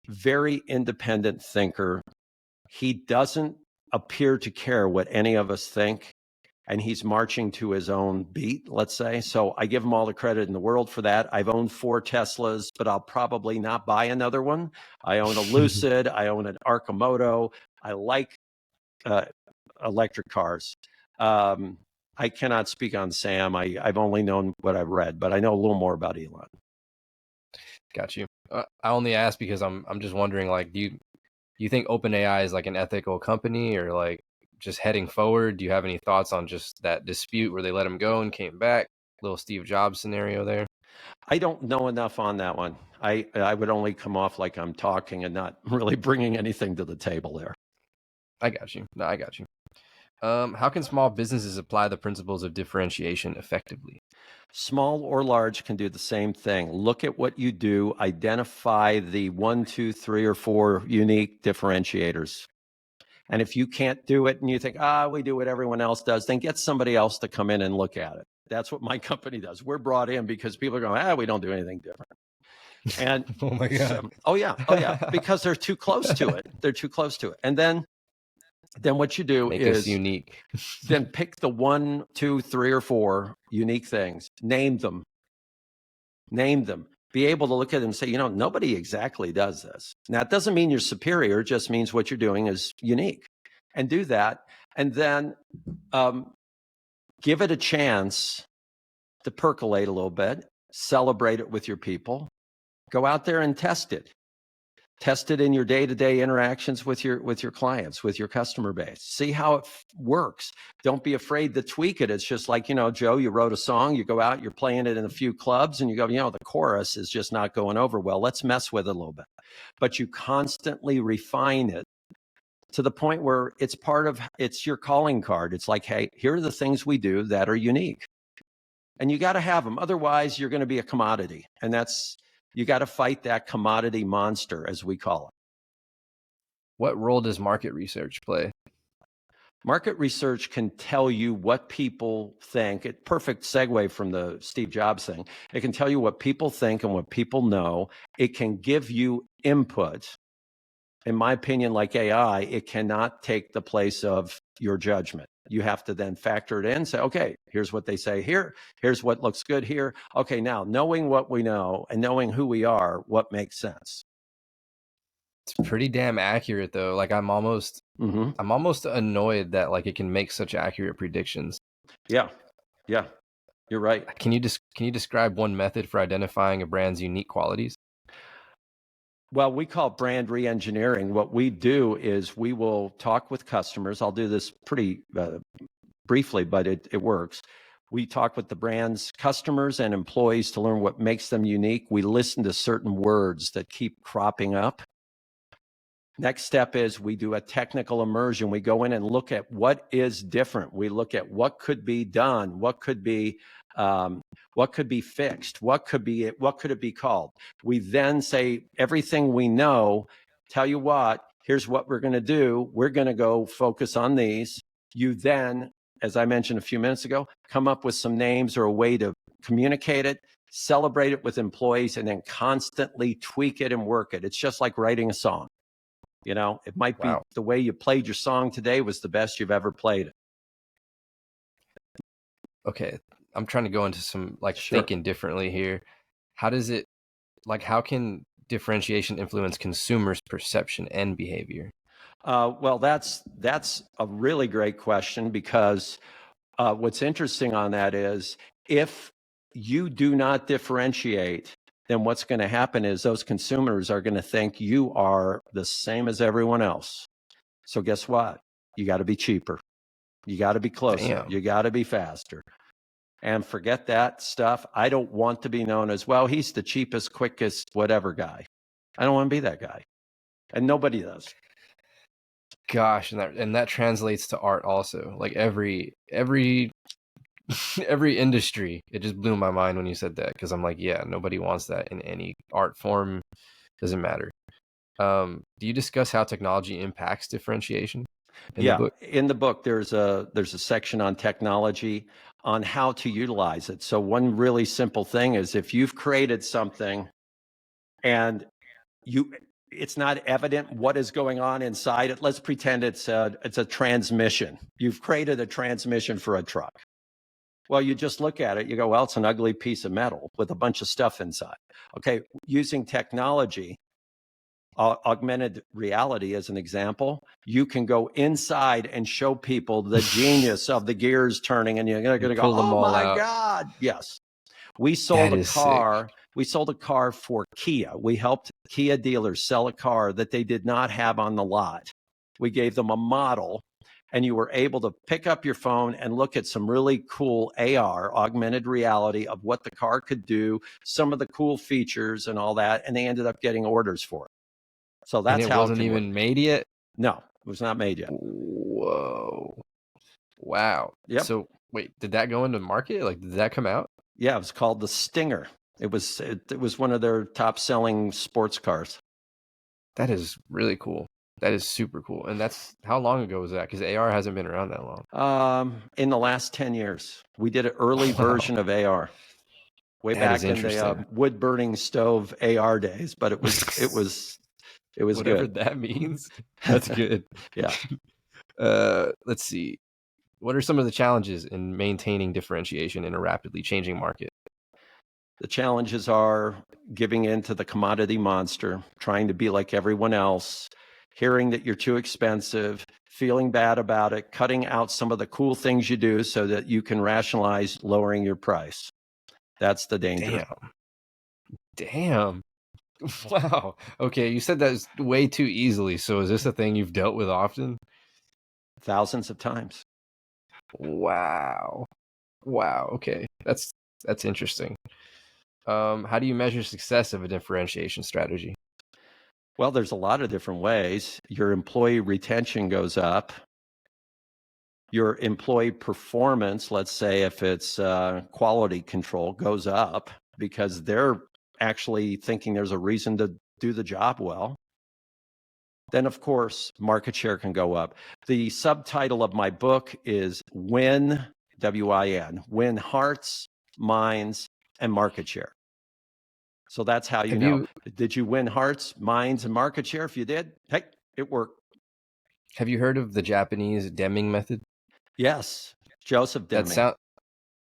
S2: very independent thinker. He doesn't appear to care what any of us think, and he's marching to his own beat, let's say. So I give him all the credit in the world for that. I've owned 4 Teslas, but I'll probably not buy another one. I own a Lucid. I own an Arcimoto. I like electric cars. I cannot speak on Sam. I've only known what I've read, but I know a little more about Elon.
S1: Got you. I only ask because I'm just wondering, like, do you think OpenAI is like an ethical company or like just heading forward? Do you have any thoughts on just that dispute where they let him go and came back? Little Steve Jobs scenario there.
S2: I don't know enough on that one. I would only come off like I'm talking and not really bringing anything to the table there.
S1: I got you. No, I got you. How can small businesses apply the principles of differentiation effectively?
S2: Small or large can do the same thing. Look at what you do, identify the 1, 2, 3, or 4 unique differentiators. And if you can't do it and you think, we do what everyone else does, then get somebody else to come in and look at it. That's what my company does. We're brought in because people are going, we don't do anything different. And
S1: oh my God.
S2: Oh yeah, because they're too close to it. They're too close to it. And then what you do
S1: Make
S2: is
S1: us unique.
S2: then pick the 1, 2, 3, or 4 unique things. Name them. Be able to look at them and say, nobody exactly does this. Now, it doesn't mean you're superior. It just means what you're doing is unique. And do that. And then give it a chance to percolate a little bit. Celebrate it with your people. Go out there and test it. Test it in your day-to-day interactions with your clients, with your customer base. See how it works. Don't be afraid to tweak it. It's just like, Joe, you wrote a song, you go out, you're playing it in a few clubs and you go, the chorus is just not going over well. Let's mess with it a little bit. But you constantly refine it to the point where it's your calling card. It's like, hey, here are the things we do that are unique. And you got to have them. Otherwise, you're going to be a commodity. And you got to fight that commodity monster, as we call it.
S1: What role does market research play?
S2: Market research can tell you what people think. Perfect segue from the Steve Jobs thing. It can tell you what people think and what people know. It can give you input. In my opinion, like AI, it cannot take the place of your judgment. You have to then factor it in, say, okay, here's what they say here. Here's what looks good here. Okay, now knowing what we know and knowing who we are, what makes sense?
S1: It's pretty damn accurate though. Like I'm almost annoyed that like it can make such accurate predictions.
S2: Yeah. You're right.
S1: Can you describe one method for identifying a brand's unique qualities?
S2: Well, we call it brand re-engineering. What we do is we will talk with customers. I'll do this pretty briefly, but it works. We talk with the brand's customers and employees to learn what makes them unique. We listen to certain words that keep cropping up. Next step is we do a technical immersion. We go in and look at what is different. We look at what could be done, what could be fixed, what could it be called. We then say everything we know. Tell you what, here's what we're going to do. We're going to go focus on these. You then, as I mentioned a few minutes ago, come up with some names or a way to communicate it, celebrate it with employees, and then constantly tweak it and work it. It's just like writing a song. You know, it might be the way you played your song today was the best you've ever played it.
S1: Okay, I'm trying to go into some thinking differently here. How can differentiation influence consumers' perception and behavior?
S2: Well, that's a really great question, because what's interesting on that is if you do not differentiate, then what's going to happen is those consumers are going to think you are the same as everyone else. So guess what? You got to be cheaper. You got to be closer.
S1: Damn.
S2: You got to be faster. And forget that stuff. I don't want to be known as, well, he's the cheapest, quickest, whatever guy. I don't want to be that guy. And nobody does.
S1: Gosh, and that translates to art also. Like every industry. It just blew my mind when you said that, because I'm like, yeah, nobody wants that in any art form. Doesn't matter. Do you discuss how technology impacts differentiation in the book?
S2: In the book, there's a section on technology, on how to utilize it. So one really simple thing is, if you've created something and it's not evident what is going on inside it. Let's pretend it's a transmission. You've created a transmission for a truck. Well, you just look at it, you go, well, it's an ugly piece of metal with a bunch of stuff inside. Okay, using technology, augmented reality as an example, you can go inside and show people the genius of the gears turning, and you're going to go, oh my God. Yes. We sold a car. We sold a car for Kia. We helped Kia dealers sell a car that they did not have on the lot. We gave them a model, and you were able to pick up your phone and look at some really cool AR, augmented reality, of what the car could do, some of the cool features and all that, and they ended up getting orders for it. So that's how it
S1: wasn't even made yet?
S2: No, it was not made yet.
S1: Whoa. Wow.
S2: Yep.
S1: So wait, did that go into market? Like, did that come out?
S2: Yeah, it was called the Stinger. It was one of their top selling sports cars.
S1: That is really cool. That is super cool. And that's, how long ago was that? Because AR hasn't been around that
S2: long. In the last 10 years, we did an early version of AR. Way back in the wood burning stove AR days, but it was
S1: whatever
S2: good.
S1: That means. That's good.
S2: Yeah.
S1: Let's see. What are some of the challenges in maintaining differentiation in a rapidly changing market?
S2: The challenges are giving in to the commodity monster, trying to be like everyone else, hearing that you're too expensive, feeling bad about it, cutting out some of the cool things you do so that you can rationalize lowering your price. That's the danger.
S1: Damn. Wow. Okay, you said that way too easily. So is this a thing you've dealt with often?
S2: Thousands of times.
S1: Wow. Okay. That's interesting. How do you measure success of a differentiation strategy?
S2: Well, there's a lot of different ways. Your employee retention goes up. Your employee performance, let's say if it's quality control, goes up because they're actually thinking there's a reason to do the job well. then of course market share can go up. The subtitle of my book is Win, W-I-N, Win Hearts, Minds, and Market Share. So that's how you know. Did you win hearts, minds, and market share? If you did, hey, it worked.
S1: Have you heard of the Japanese Deming method?
S2: Yes, Joseph Deming.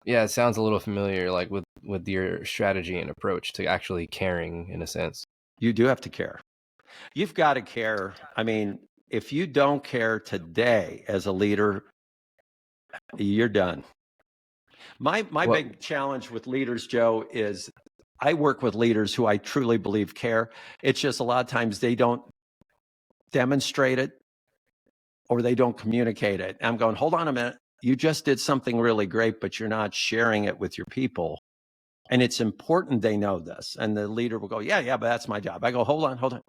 S1: It sounds a little familiar, like with your strategy and approach to actually caring, in a sense.
S2: You do have to care. You've got to care. I mean, if you don't care today as a leader, you're done. My big challenge with leaders, Joe, is I work with leaders who I truly believe care. It's just a lot of times they don't demonstrate it or they don't communicate it. I'm going, hold on a minute. You just did something really great, but you're not sharing it with your people. And it's important they know this. And the leader will go, yeah, but that's my job. I go, hold on.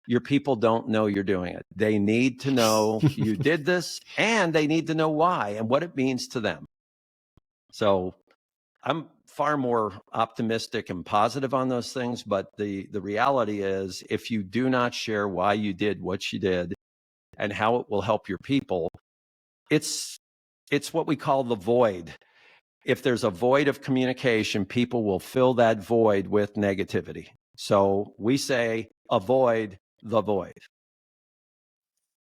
S2: Your people don't know you're doing it. They need to know you did this, and they need to know why and what it means to them. So I'm far more optimistic and positive on those things. But the reality is, if you do not share why you did what you did and how it will help your people, it's what we call the void. If there's a void of communication, people will fill that void with negativity. So we say avoid the void.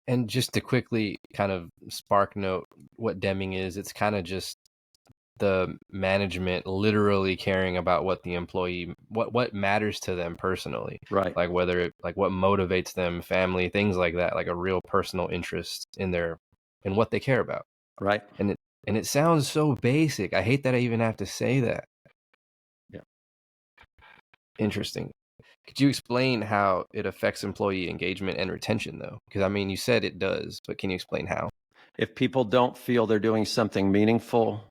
S1: And just to quickly kind of spark note what Deming is, it's kind of just the management literally caring about what the employee, what matters to them personally.
S2: Right.
S1: Like whether what motivates them, family, things like that, like a real personal interest in what they care about.
S2: Right.
S1: And it sounds so basic. I hate that I even have to say that.
S2: Yeah.
S1: Interesting. Could you explain how it affects employee engagement and retention, though? Because, I mean, you said it does, but can you explain how?
S2: If people don't feel they're doing something meaningful,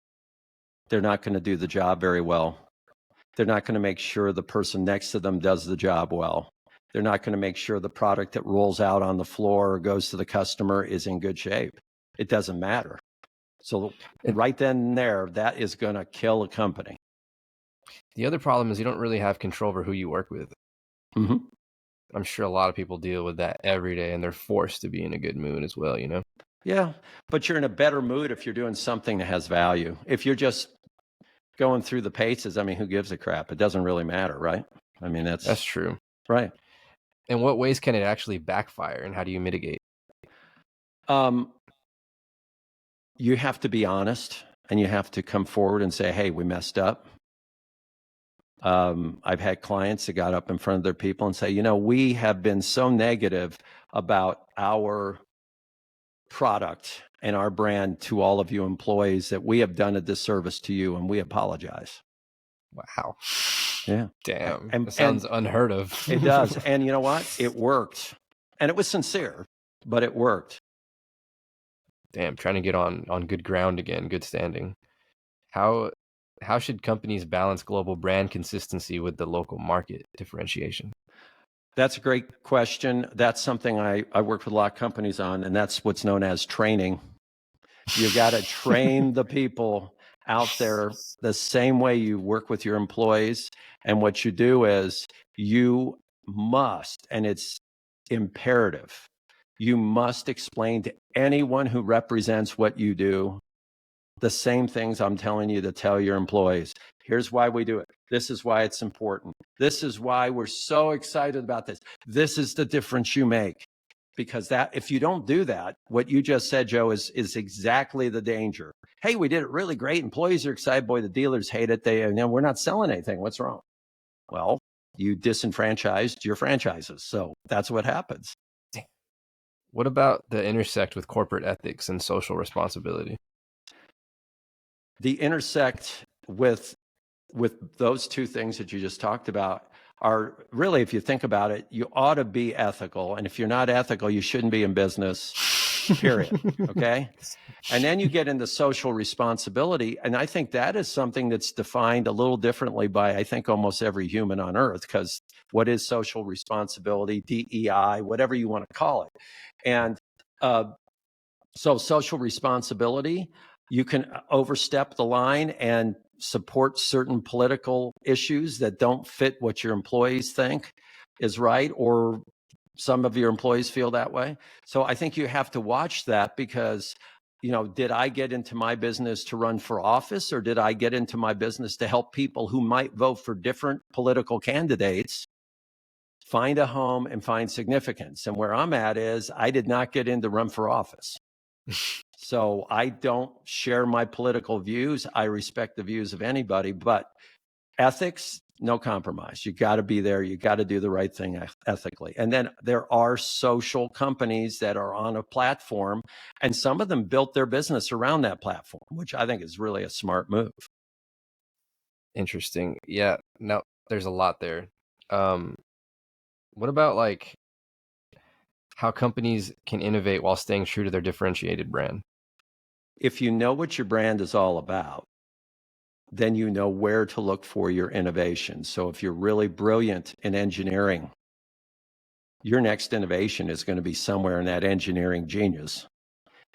S2: they're not going to do the job very well. They're not going to make sure the person next to them does the job well. They're not going to make sure the product that rolls out on the floor or goes to the customer is in good shape. It doesn't matter. So right then and there, that is going to kill a company.
S1: The other problem is you don't really have control over who you work with.
S2: Mm-hmm.
S1: I'm sure a lot of people deal with that every day, and they're forced to be in a good mood as well, you know?
S2: Yeah, but you're in a better mood if you're doing something that has value. If you're just going through the paces, I mean, who gives a crap? It doesn't really matter, right? I mean, that's
S1: true.
S2: Right.
S1: In what ways can it actually backfire, and how do you mitigate?
S2: You have to be honest, and you have to come forward and say, hey, we messed up. I've had clients that got up in front of their people and say, we have been so negative about our product and our brand to all of you employees that we have done a disservice to you, and we apologize.
S1: Wow.
S2: Yeah.
S1: Damn. That sounds unheard of.
S2: It does. And you know what? It worked. And it was sincere, but it worked.
S1: Damn, trying to get on good ground again, good standing. How should companies balance global brand consistency with the local market differentiation?
S2: That's a great question. That's something I worked with a lot of companies on, and that's what's known as training. You got to train the people out there the same way you work with your employees. And what you do is you must, and it's imperative, you must explain to anyone who represents what you do the same things I'm telling you to tell your employees. Here's why we do it. This is why it's important. This is why we're so excited about this. This is the difference you make. Because that, if you don't do that, what you just said, Joe, is exactly the danger. Hey, we did it really great. Employees are excited. Boy, the dealers hate it. We're not selling anything. What's wrong? Well, you disenfranchised your franchises. So that's what happens.
S1: What about the intersect with corporate ethics and social responsibility?
S2: The intersect with those two things that you just talked about are really, if you think about it, you ought to be ethical. And if you're not ethical, you shouldn't be in business, period. Okay. And then you get into social responsibility. And I think that is something that's defined a little differently by, I think, almost every human on earth, because what is social responsibility, DEI, whatever you want to call it. And so social responsibility, you can overstep the line and support certain political issues that don't fit what your employees think is right, or some of your employees feel that way. So I think you have to watch that because, did I get into my business to run for office, or did I get into my business to help people who might vote for different political candidates find a home and find significance? And where I'm at is I did not get in to run for office. So I don't share my political views. I respect the views of anybody, but ethics, no compromise. You got to be there. You got to do the right thing ethically. And then there are social companies that are on a platform, and some of them built their business around that platform, which I think is really a smart move.
S1: Interesting. Yeah. No, there's a lot there. What about like how companies can innovate while staying true to their differentiated brand?
S2: If you know what your brand is all about, then you know where to look for your innovation. So if you're really brilliant in engineering, your next innovation is going to be somewhere in that engineering genius.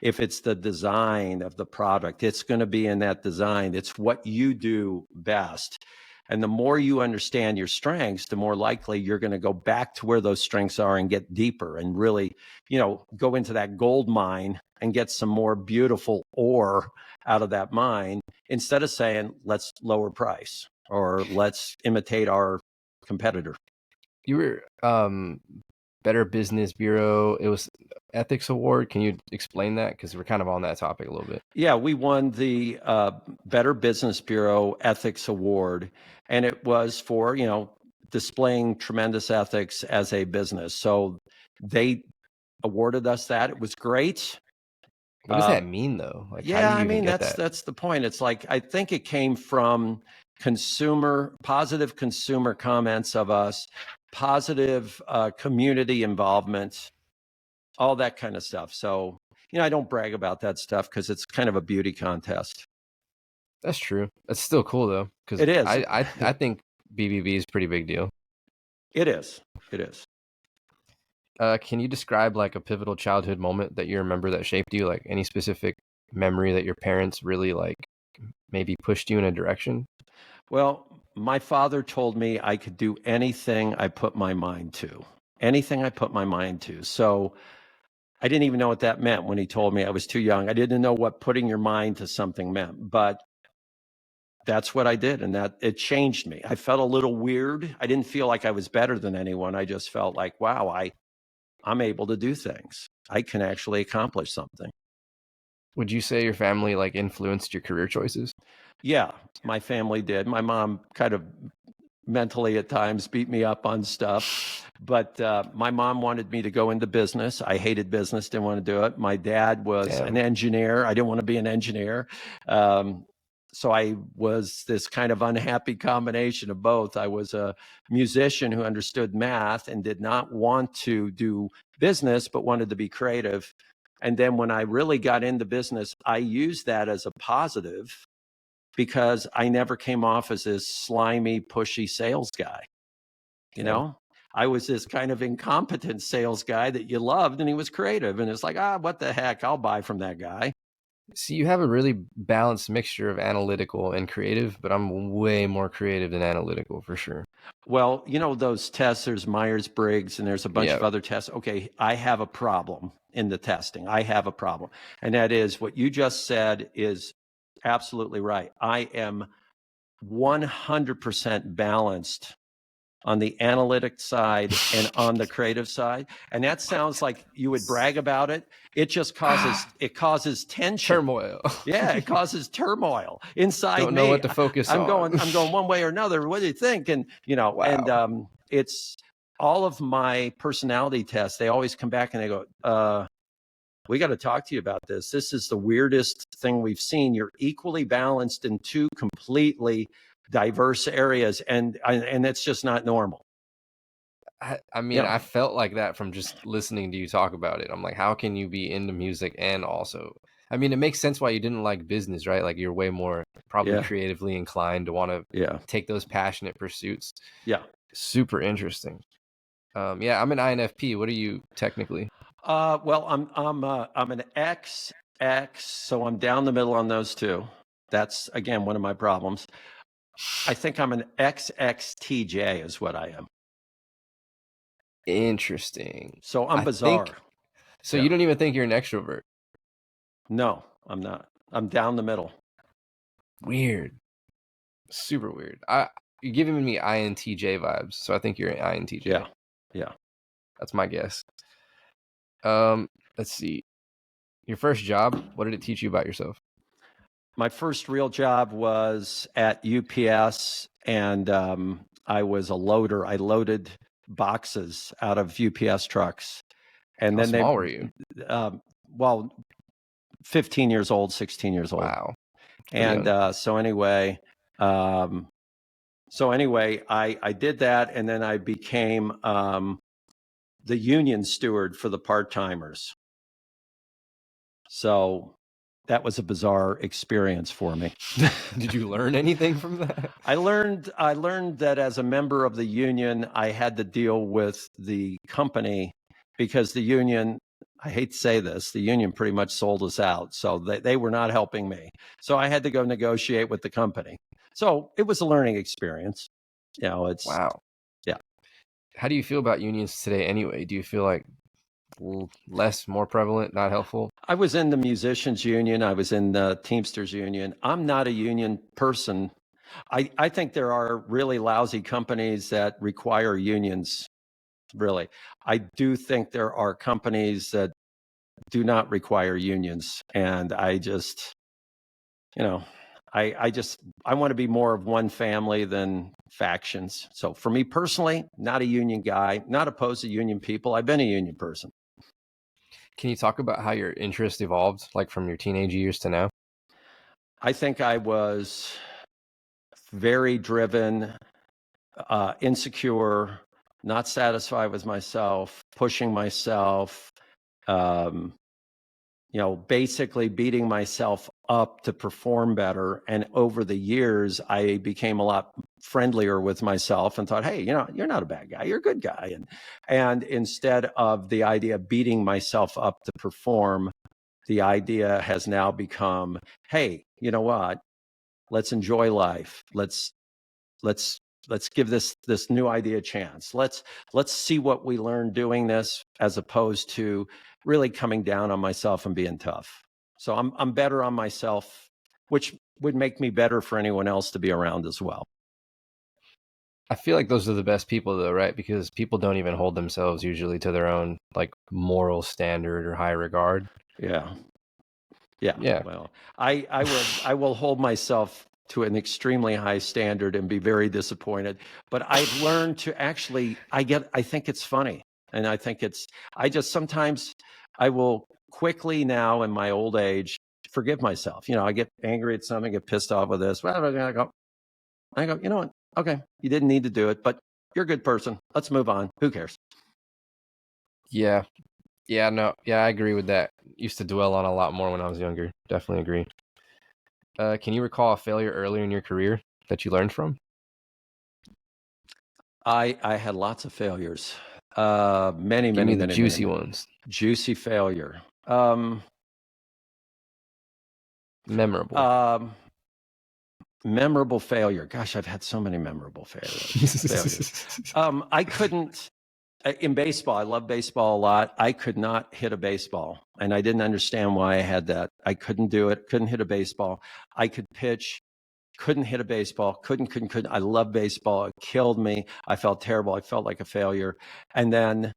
S2: If it's the design of the product, it's going to be in that design. It's what you do best. And the more you understand your strengths, the more likely you're going to go back to where those strengths are and get deeper and really, go into that gold mine and get some more beautiful ore out of that mine, instead of saying, let's lower price or let's imitate our competitor.
S1: You were Better Business Bureau. It was ethics award. Can you explain that? Because we're kind of on that topic a little bit.
S2: Yeah, we won the Better Business Bureau Ethics Award, and it was for, displaying tremendous ethics as a business. So they awarded us that. It was great.
S1: What does that mean, though? Like, how
S2: Yeah,
S1: do you even get that?
S2: that's the point. It's like, I think it came from positive consumer comments of us, positive community involvement, all that kind of stuff. So, I don't brag about that stuff because it's kind of a beauty contest.
S1: That's true. That's still cool though, because
S2: It is.
S1: I think BBB is a pretty big deal.
S2: It is. It is.
S1: Can you describe like a pivotal childhood moment that you remember that shaped you? Like any specific memory that your parents really like maybe pushed you in a direction?
S2: Well, my father told me I could do anything I put my mind to. Anything I put my mind to. So I didn't even know what that meant when he told me. I was too young. I didn't know what putting your mind to something meant, but that's what I did. And that it changed me. I felt a little weird. I didn't feel like I was better than anyone. I just felt like, wow, I'm able to do things. I can actually accomplish something.
S1: Would you say your family like influenced your career choices?
S2: Yeah, my family did. My mom kind of mentally at times beat me up on stuff, but my mom wanted me to go into business. I hated business, didn't want to do it. My dad was an engineer. I didn't want to be an engineer. So I was this kind of unhappy combination of both. I was a musician who understood math and did not want to do business, but wanted to be creative. And then when I really got into business, I used that as a positive because I never came off as this slimy, pushy sales guy. I was this kind of incompetent sales guy that you loved, and he was creative. And it's like, what the heck? I'll buy from that guy.
S1: See, you have a really balanced mixture of analytical and creative, but I'm way more creative than analytical for sure.
S2: Well, those tests, there's Myers-Briggs and there's a bunch of other tests. Okay, I have a problem in the testing. I have a problem. And that is what you just said is absolutely right. I am 100% balanced on the analytic side and on the creative side. And that sounds like you would brag about it. It just causes tension.
S1: Turmoil.
S2: Yeah, it causes turmoil inside me.
S1: Don't know what to focus on.
S2: I'm going one way or another. What do you think? And,
S1: wow.
S2: and it's all of my personality tests. They always come back and they go, we got to talk to you about this. This is the weirdest thing we've seen. You're equally balanced in two completely diverse areas, and it's just not normal.
S1: I mean, I felt like that from just listening to you talk about it. I'm like, how can you be into music and also, I mean, it makes sense why you didn't like business, right? Like you're way more probably creatively inclined to want to take those passionate pursuits.
S2: Yeah.
S1: Super interesting. I'm an INFP. What are you technically?
S2: Well, I'm an XX, so I'm down the middle on those two. That's again one of my problems. I think I'm an XXTJ is what I am.
S1: Interesting.
S2: So I'm
S1: I
S2: bizarre.
S1: think so.
S2: Yeah.
S1: You don't even think you're an extrovert?
S2: No, I'm not. I'm down the middle.
S1: Weird. Super weird. You're giving me INTJ vibes, so I think you're an INTJ.
S2: Yeah. Yeah.
S1: That's my guess. Let's see. Your first job, what did it teach you about yourself?
S2: My first real job was at UPS, and I was a loader. I loaded boxes out of UPS trucks. And
S1: How
S2: then
S1: small were you?
S2: well, 15 years old, 16 years old.
S1: Wow. Pretty
S2: And
S1: young.
S2: so anyway, I did that, and then I became the union steward for the part-timers. So that was a bizarre experience for me.
S1: Did you learn anything from that?
S2: I learned that as a member of the union, I had to deal with the company because the union, I hate to say this, the union pretty much sold us out. So they were not helping me. So I had to go negotiate with the company. So it was a learning experience. You know, it's,
S1: Wow.
S2: yeah.
S1: How do you feel about unions today anyway? Do you feel like less, more prevalent, not helpful?
S2: I was in the musicians union. I was in the Teamsters union. I'm not a union person. I think there are really lousy companies that require unions, really. I do think there are companies that do not require unions. And I just, you know, I want to be more of one family than factions. So for me personally, not a union guy, not opposed to union people. I've been a union person.
S1: Can you talk about how your interest evolved, like from your teenage years to now?
S2: I think I was very driven, insecure, not satisfied with myself, pushing myself, um, basically beating myself up to perform better. And over the years, I became a lot friendlier with myself and thought, hey, you're not a bad guy. You're a good guy. And instead of the idea of beating myself up to perform, the idea has now become, hey, you know what? Let's enjoy life. Let's give this new idea a chance. Let's see what we learn doing this, as opposed to really coming down on myself and being tough. So I'm better on myself, which would make me better for anyone else to be around as well.
S1: I feel like those are the best people though, right? Because people don't even hold themselves usually to their own like moral standard or high regard.
S2: Yeah. Yeah.
S1: Yeah.
S2: Well, I will hold myself to an extremely high standard and be very disappointed. But I've learned to actually, I think it's funny. And I just sometimes I will quickly now in my old age forgive myself. I get angry at something, get pissed off with this. Well, I go, you know what? Okay, you didn't need to do it, but you're a good person. Let's move on. Who cares?
S1: Yeah. Yeah, no. Yeah, I agree with that. Used to dwell on a lot more when I was younger. Definitely agree. Can you recall a failure earlier in your career that you learned from?
S2: I had lots of failures. Many,
S1: Give
S2: many,
S1: me the
S2: many, many,
S1: juicy
S2: many.
S1: ones.
S2: Juicy failure.
S1: Memorable.
S2: Memorable failure. Gosh, I've had so many memorable failures. I couldn't, in baseball, I love baseball a lot. I could not hit a baseball, and I didn't understand why I had that. I couldn't do it, couldn't hit a baseball. I could pitch, couldn't hit a baseball, couldn't. I love baseball. It killed me. I felt terrible. I felt like a failure. And then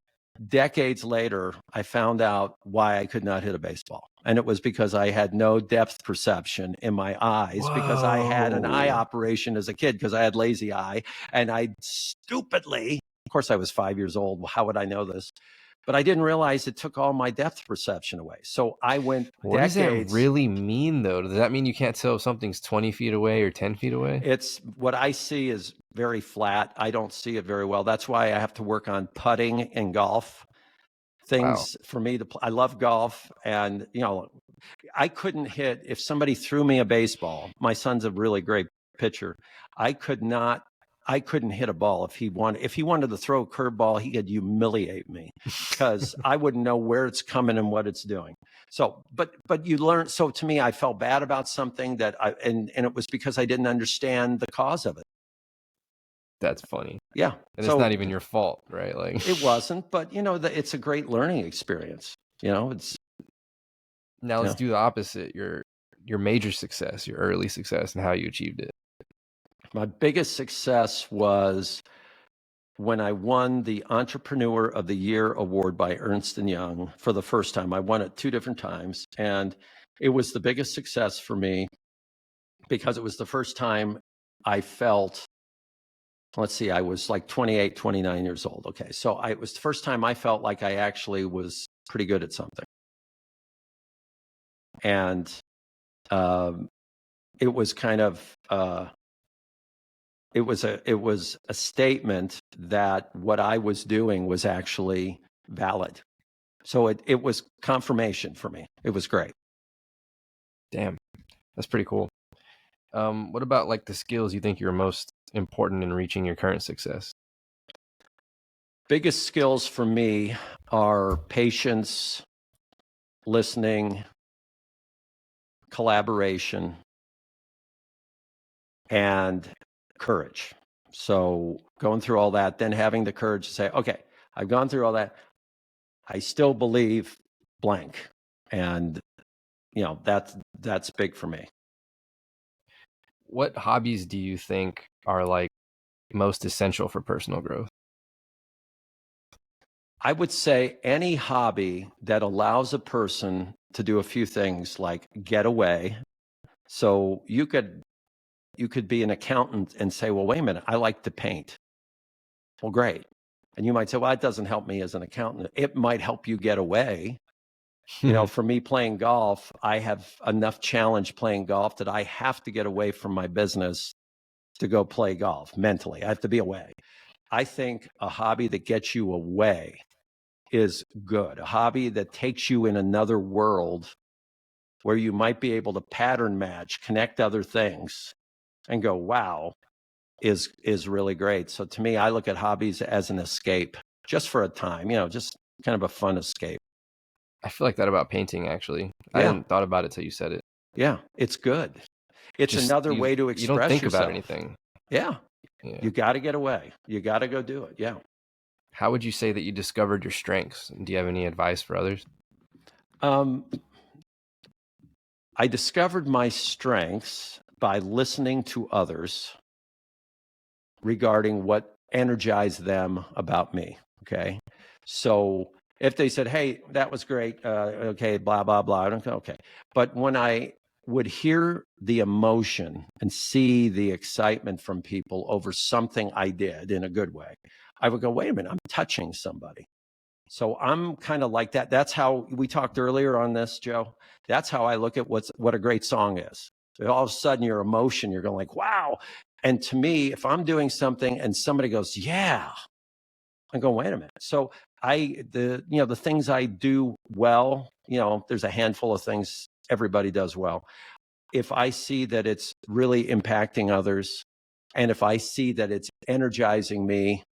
S2: decades later, I found out why I could not hit a baseball. And it was because I had no depth perception in my eyes.
S1: Whoa.
S2: Because I had an eye operation as a kid because I had lazy eye. And I stupidly, of course, I was 5 years old. How would I know this? But I didn't realize it took all my depth perception away. So I went
S1: What
S2: decades.
S1: does that really mean, though? Does that mean you can't tell if something's 20 feet away or 10 feet away?
S2: It's what I see is very flat. I don't see it very well. That's why I have to work on putting and golf. Things for me to play. I love golf, and I couldn't hit. If somebody threw me a baseball, my son's a really great pitcher. I couldn't hit a ball if he wanted. If he wanted to throw a curveball, he could humiliate me because I wouldn't know where it's coming and what it's doing. So, but you learn. So to me, I felt bad about something and it was because I didn't understand the cause of it.
S1: That's funny.
S2: Yeah.
S1: And it's not even your fault, right? Like
S2: it wasn't, but it's a great learning experience. It's
S1: now let's do the opposite. Your major success, your early success, and how you achieved it.
S2: My biggest success was when I won the Entrepreneur of the Year award by Ernst Young for the first time. I won it 2 different times, and it was the biggest success for me because it was the first time I felt, let's see, I was like 28, 29 years old. Okay. So it was the first time I felt like I actually was pretty good at something. And it was kind of, it was a statement that what I was doing was actually valid. So it was confirmation for me. It was great.
S1: Damn, that's pretty cool. What about like the skills you think you're most important in reaching your current success?
S2: Biggest skills for me are patience, listening, collaboration, and courage. So going through all that, then having the courage to say, okay, I've gone through all that. I still believe blank. And that's big for me.
S1: What hobbies do you think are like most essential for personal growth?
S2: I would say any hobby that allows a person to do a few things like get away. So you could be an accountant and say, well, wait a minute, I like to paint. Well, great. And you might say, well, it doesn't help me as an accountant. It might help you get away. For me playing golf, I have enough challenge playing golf that I have to get away from my business to go play golf mentally. I have to be away. I think a hobby that gets you away is good. A hobby that takes you in another world where you might be able to pattern match, connect other things and go, wow, is really great. So to me, I look at hobbies as an escape just for a time, just kind of a fun escape.
S1: I feel like that about painting, actually.
S2: Yeah.
S1: I hadn't thought about it till you said it.
S2: Yeah, it's good. It's just another way to express yourself.
S1: You don't think about anything.
S2: Yeah. You got to get away. You got to go do it. Yeah.
S1: How would you say that you discovered your strengths? Do you have any advice for others?
S2: I discovered my strengths by listening to others regarding what energized them about me. Okay. So if they said, hey, that was great. Okay, blah, blah, blah. I don't go, okay. But when I would hear the emotion and see the excitement from people over something I did in a good way, I would go, wait a minute, I'm touching somebody. So I'm kind of like that. That's how we talked earlier on this, Joe. That's how I look at what a great song is. So all of a sudden your emotion, you're going like, wow. And to me, if I'm doing something and somebody goes, yeah, I go, wait a minute. So the things I do well, there's a handful of things everybody does well. If I see that it's really impacting others, and if I see that it's energizing me,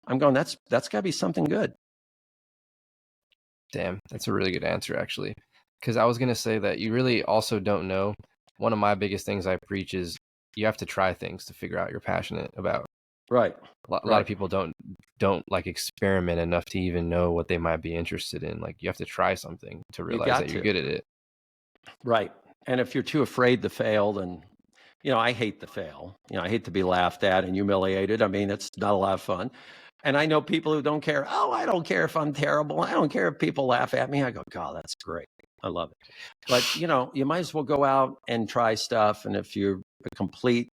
S2: I'm going, that's got to be something good.
S1: Damn, that's a really good answer, actually. Because I was going to say that you really also don't know. One of my biggest things I preach is you have to try things to figure out you're passionate about.
S2: Right.
S1: A lot of people don't like experiment enough to even know what they might be interested in. Like you have to try something to realize that you're good at it.
S2: Right. And if you're too afraid to fail, then, I hate to fail. I hate to be laughed at and humiliated. I mean, it's not a lot of fun. And I know people who don't care. Oh, I don't care if I'm terrible. I don't care if people laugh at me. I go, God, that's great. I love it. But, you might as well go out and try stuff. And if you're a complete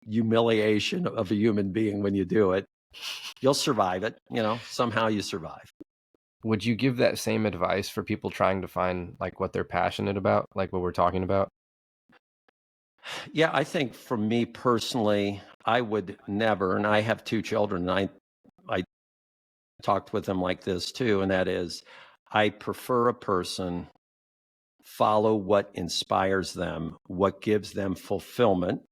S2: humiliation of a human being when you do it, you'll survive it. Somehow you survive.
S1: Would you give that same advice for people trying to find like what they're passionate about, like what we're talking about?
S2: Yeah, I think for me personally, I would never, and I have 2 children, and I talked with them like this too, and that is, I prefer a person follow what inspires them, what gives them fulfillment,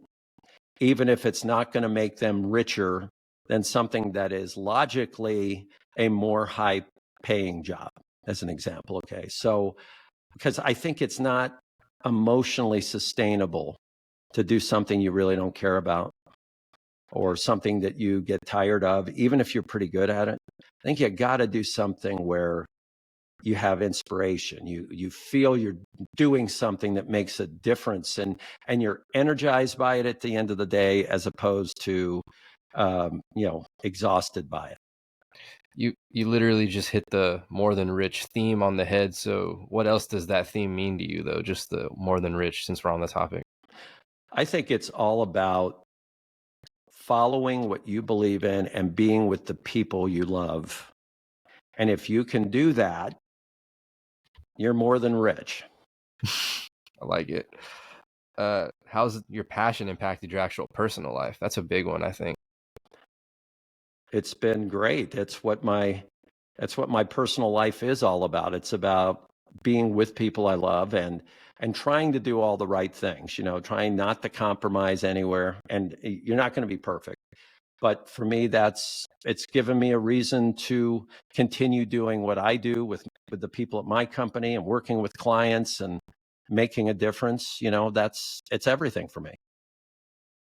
S2: even if it's not going to make them richer than something that is logically a more high paying job, as an example. Okay. So, because I think it's not emotionally sustainable to do something you really don't care about. or something that you get tired of, even if you're pretty good at it, I think you got to do something where you have inspiration. You feel you're doing something that makes a difference, and you're energized by it at the end of the day, as opposed to exhausted by it.
S1: You literally just hit the more than rich theme on the head. So what else does that theme mean to you, though? Just the more than rich, since we're on the topic.
S2: I think it's all about following what you believe in and being with the people you love. And if you can do that, you're more than rich.
S1: I like it. How's your passion impacted your actual personal life? That's a big one, I think.
S2: It's been great. That's what my personal life is all about. It's about being with people I love and trying to do all the right things, trying not to compromise anywhere. And you're not going to be perfect. But for me, it's given me a reason to continue doing what I do with the people at my company and working with clients and making a difference. It's everything for me.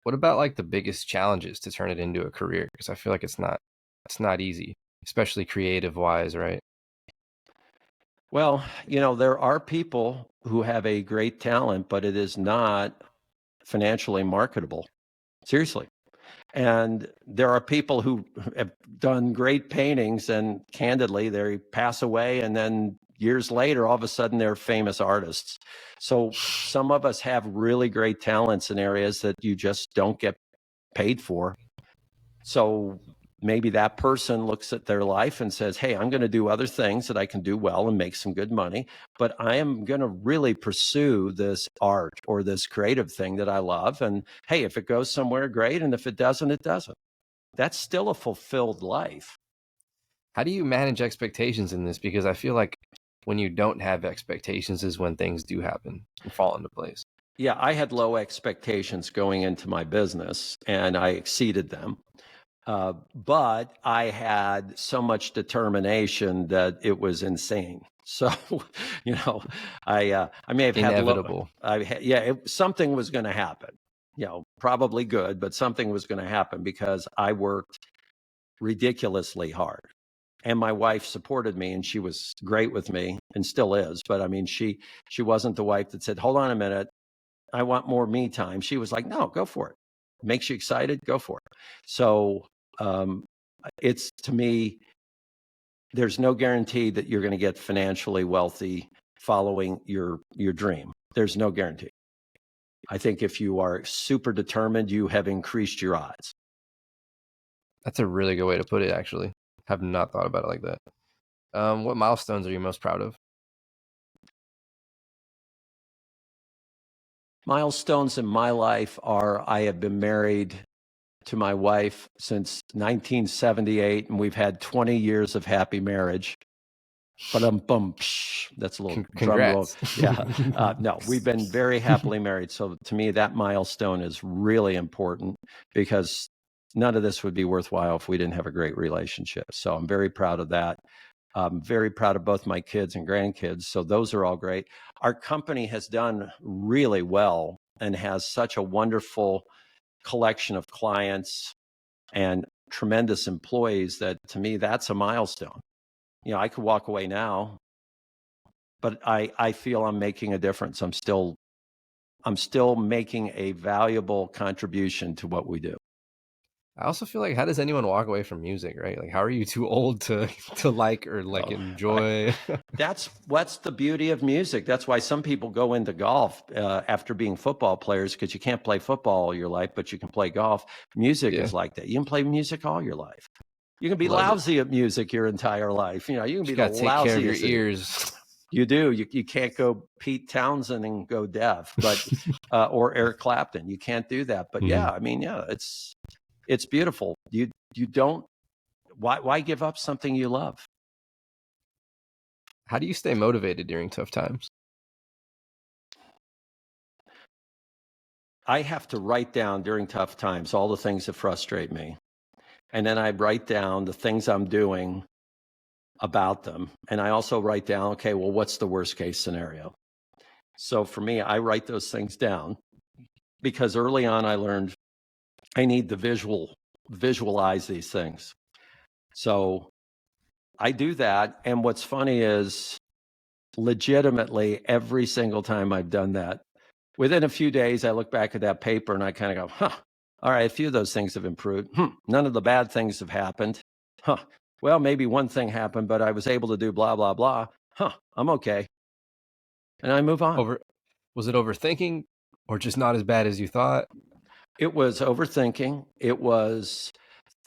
S1: What about like the biggest challenges to turn it into a career? Because I feel like it's not easy, especially creative wise, right?
S2: Well, there are people who have a great talent, but it is not financially marketable. Seriously. And there are people who have done great paintings, and candidly, they pass away, and then years later, all of a sudden, they're famous artists. So some of us have really great talents in areas that you just don't get paid for. So maybe that person looks at their life and says, hey, I'm going to do other things that I can do well and make some good money, but I am going to really pursue this art or this creative thing that I love. And hey, if it goes somewhere, great. And if it doesn't, it doesn't. That's still a fulfilled life.
S1: How do you manage expectations in this? Because I feel like when you don't have expectations is when things do happen and fall into place.
S2: Yeah, I had low expectations going into my business, and I exceeded them. But I had so much determination that it was insane. So, I may have
S1: inevitable.
S2: something was going to happen. Probably good, but something was going to happen because I worked ridiculously hard. And my wife supported me, and she was great with me, and still is. But I mean, she wasn't the wife that said, "Hold on a minute, I want more me time." She was like, "No, go for it. Makes you excited, go for it." So it's, to me, there's no guarantee that you're going to get financially wealthy following your dream. There's no guarantee. I think if you are super determined, you have increased your odds.
S1: That's a really good way to put it, actually. Have not thought about it like that. What milestones are you most proud of?
S2: Milestones in my life are, I have been married to my wife since 1978, and we've had 20 years of happy marriage. But that's a little drum roll. Yeah. No, we've been very happily married. So to me, that milestone is really important, because none of this would be worthwhile if we didn't have a great relationship. So I'm very proud of that. I'm very proud of both my kids and grandkids. So those are all great. Our company has done really well and has such a wonderful collection of clients and tremendous employees that, to me, that's a milestone. I could walk away now, but I feel I'm making a difference. I'm still making a valuable contribution to what we do.
S1: I also feel like, how does anyone walk away from music, right? Like, how are you too old to like or like enjoy?
S2: That's what's the beauty of music. That's why some people go into golf after being football players, because you can't play football all your life, but you can play golf. Music is like that. You can play music all your life. You can be lousy at music your entire life. You can be the
S1: take care of your
S2: lousiest.
S1: ears.
S2: You do. You can't go Pete Townsend and go deaf, but or Eric Clapton. You can't do that. But yeah, I mean, yeah, it's beautiful. You don't. Why give up something you love?
S1: How do you stay motivated during tough times?
S2: I have to write down during tough times all the things that frustrate me. And then I write down the things I'm doing about them. And I also write down, okay, well, what's the worst case scenario? So for me, I write those things down, because early on I learned I need to visualize these things. So I do that. And what's funny is legitimately every single time I've done that, within a few days, I look back at that paper and I kind of go, all right, a few of those things have improved. None of the bad things have happened. Well, maybe one thing happened, but I was able to do blah, blah, blah. I'm okay. And I move on.
S1: Was it overthinking or just not as bad as you thought?
S2: It was overthinking. It was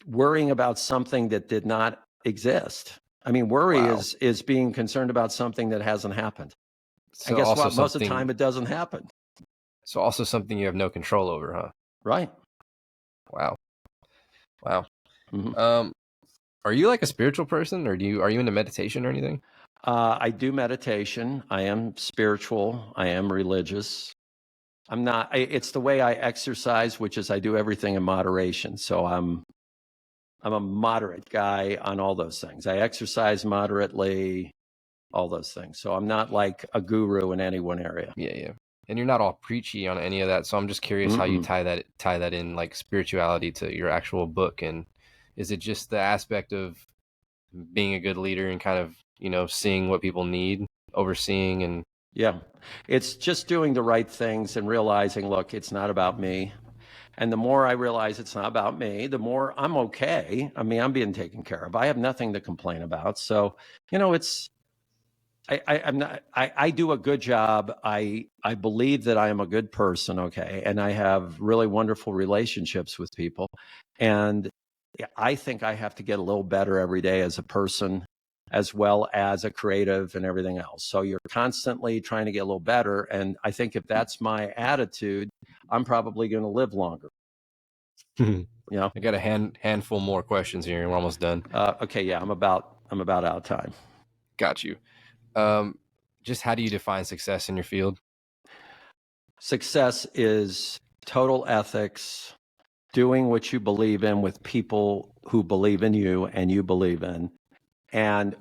S2: worrying about something that did not exist. I mean, worry is being concerned about something that hasn't happened.
S1: So
S2: and guess what? Most of the time it doesn't happen.
S1: So also something you have no control over, huh?
S2: Right.
S1: Wow. Mm-hmm. Are you like a spiritual person, or are you into meditation or anything?
S2: I do meditation. I am spiritual. I am religious. I'm not. It's the way I exercise, which is I do everything in moderation. So I'm a moderate guy on all those things. I exercise moderately, all those things. So I'm not like a guru in any one area.
S1: Yeah. And you're not all preachy on any of that. So I'm just curious how you tie that in, like spirituality, to your actual book. And is it just the aspect of being a good leader and kind of, seeing what people need, overseeing? And
S2: yeah, it's just doing the right things and realizing, look, it's not about me. And the more I realize it's not about me, the more I'm okay. I mean, I'm being taken care of. I have nothing to complain about. So, I do a good job. I believe that I am a good person. Okay. And I have really wonderful relationships with people. And I think I have to get a little better every day as a person, as well as a creative and everything else. So you're constantly trying to get a little better. And I think if that's my attitude, I'm probably going to live longer.
S1: I got a handful more questions here. We're almost done.
S2: Okay. Yeah. I'm about out of time.
S1: Got you. Just how do you define success in your field?
S2: Success is total ethics, doing what you believe in with people who believe in you and you believe in, and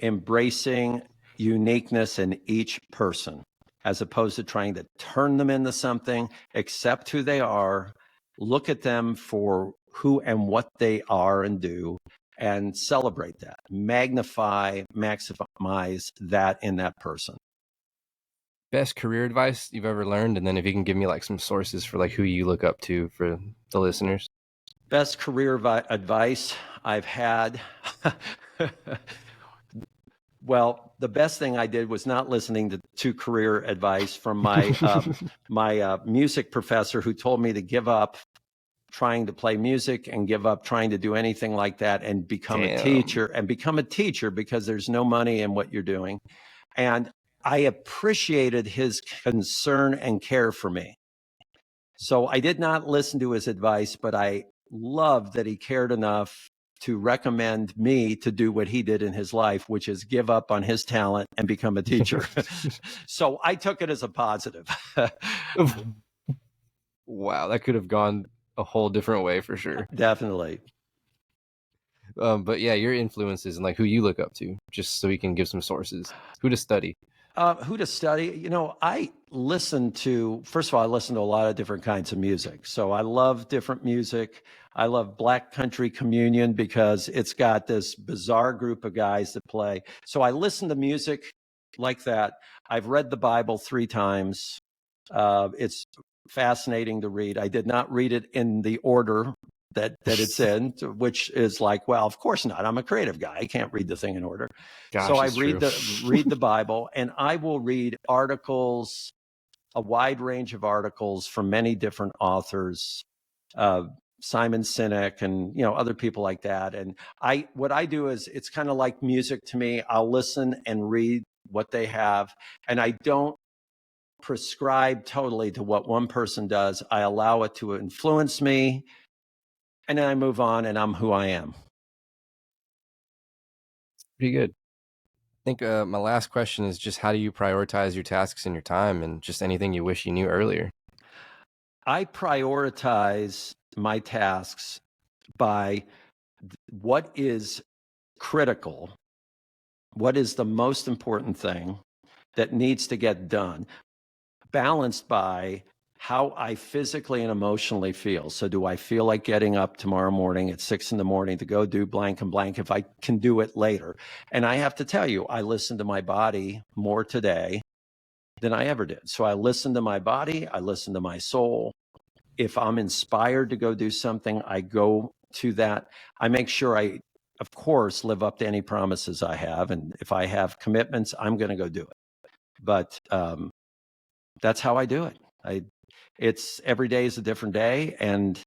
S2: embracing uniqueness in each person, as opposed to trying to turn them into something. Accept who they are, look at them for who and what they are and do, and celebrate that, magnify, maximize that in that person.
S1: Best career advice you've ever learned, and then if you can give me like some sources for like who you look up to for the listeners.
S2: Best career advice I've had. Well, the best thing I did was not listening to career advice from my my music professor, who told me to give up trying to play music and give up trying to do anything like that and become a teacher, because there's no money in what you're doing. And I appreciated his concern and care for me. So I did not listen to his advice, but I loved that he cared enough to recommend me to do what he did in his life, which is give up on his talent and become a teacher. So I took it as a positive.
S1: Wow, that could have gone a whole different way for sure.
S2: Definitely.
S1: But yeah, your influences and like who you look up to, just so we can give some sources. Who to study?
S2: Who to study? I listen to, first of all, I listen to a lot of different kinds of music. So I love different music. I love Black Country Communion because it's got this bizarre group of guys that play. So I listen to music like that. I've read the Bible 3 times. It's fascinating to read. I did not read it in the order that it's in, which is like, well, of course not. I'm a creative guy. I can't read the thing in order.
S1: Gosh,
S2: so I read the Bible, and I will read articles, a wide range of articles from many different authors, Simon Sinek and other people like that. And what I do is, it's kind of like music to me. I'll listen and read what they have, and I don't prescribe totally to what one person does. I allow it to influence me, and then I move on, and I'm who I am.
S1: Pretty good. I think my last question is just, how do you prioritize your tasks and your time, and just anything you wish you knew earlier?
S2: I prioritize my tasks by what is critical, what is the most important thing that needs to get done, balanced by how I physically and emotionally feel. So do I feel like getting up tomorrow morning at 6 a.m. to go do blank and blank if I can do it later? And I have to tell you, I listen to my body more today than I ever did. So I listen to my body, I listen to my soul. If I'm inspired to go do something, I go to that. I make sure I, of course, live up to any promises I have. And if I have commitments, I'm going to go do it. But that's how I do it. It's every day is a different day, and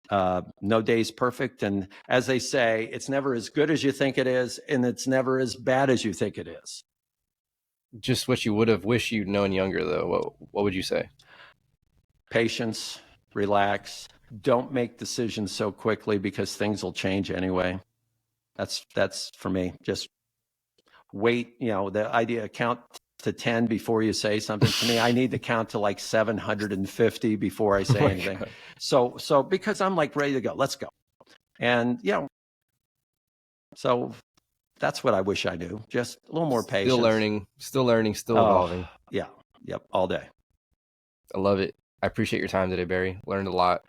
S2: no day is perfect. And as they say, it's never as good as you think it is, and it's never as bad as you think it is.
S1: Just what you would have wished you'd known younger, though. What would you say?
S2: Patience, relax. Don't make decisions so quickly because things will change anyway. That's for me. Just wait. The idea count to 10 before you say something. To me, I need to count to like 750 before I say anything. God. So because I'm like ready to go. Let's go. And so that's what I wish I knew. Just a little more patience.
S1: Still learning, still evolving.
S2: Yeah. Yep. All day.
S1: I love it. I appreciate your time today, Barry. Learned a lot.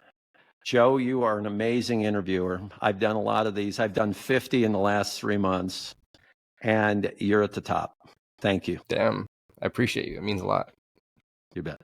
S2: Joe, you are an amazing interviewer. I've done a lot of these. I've done 50 in the last 3 months, and you're at the top. Thank you.
S1: Damn. I appreciate you. It means a lot.
S2: You bet.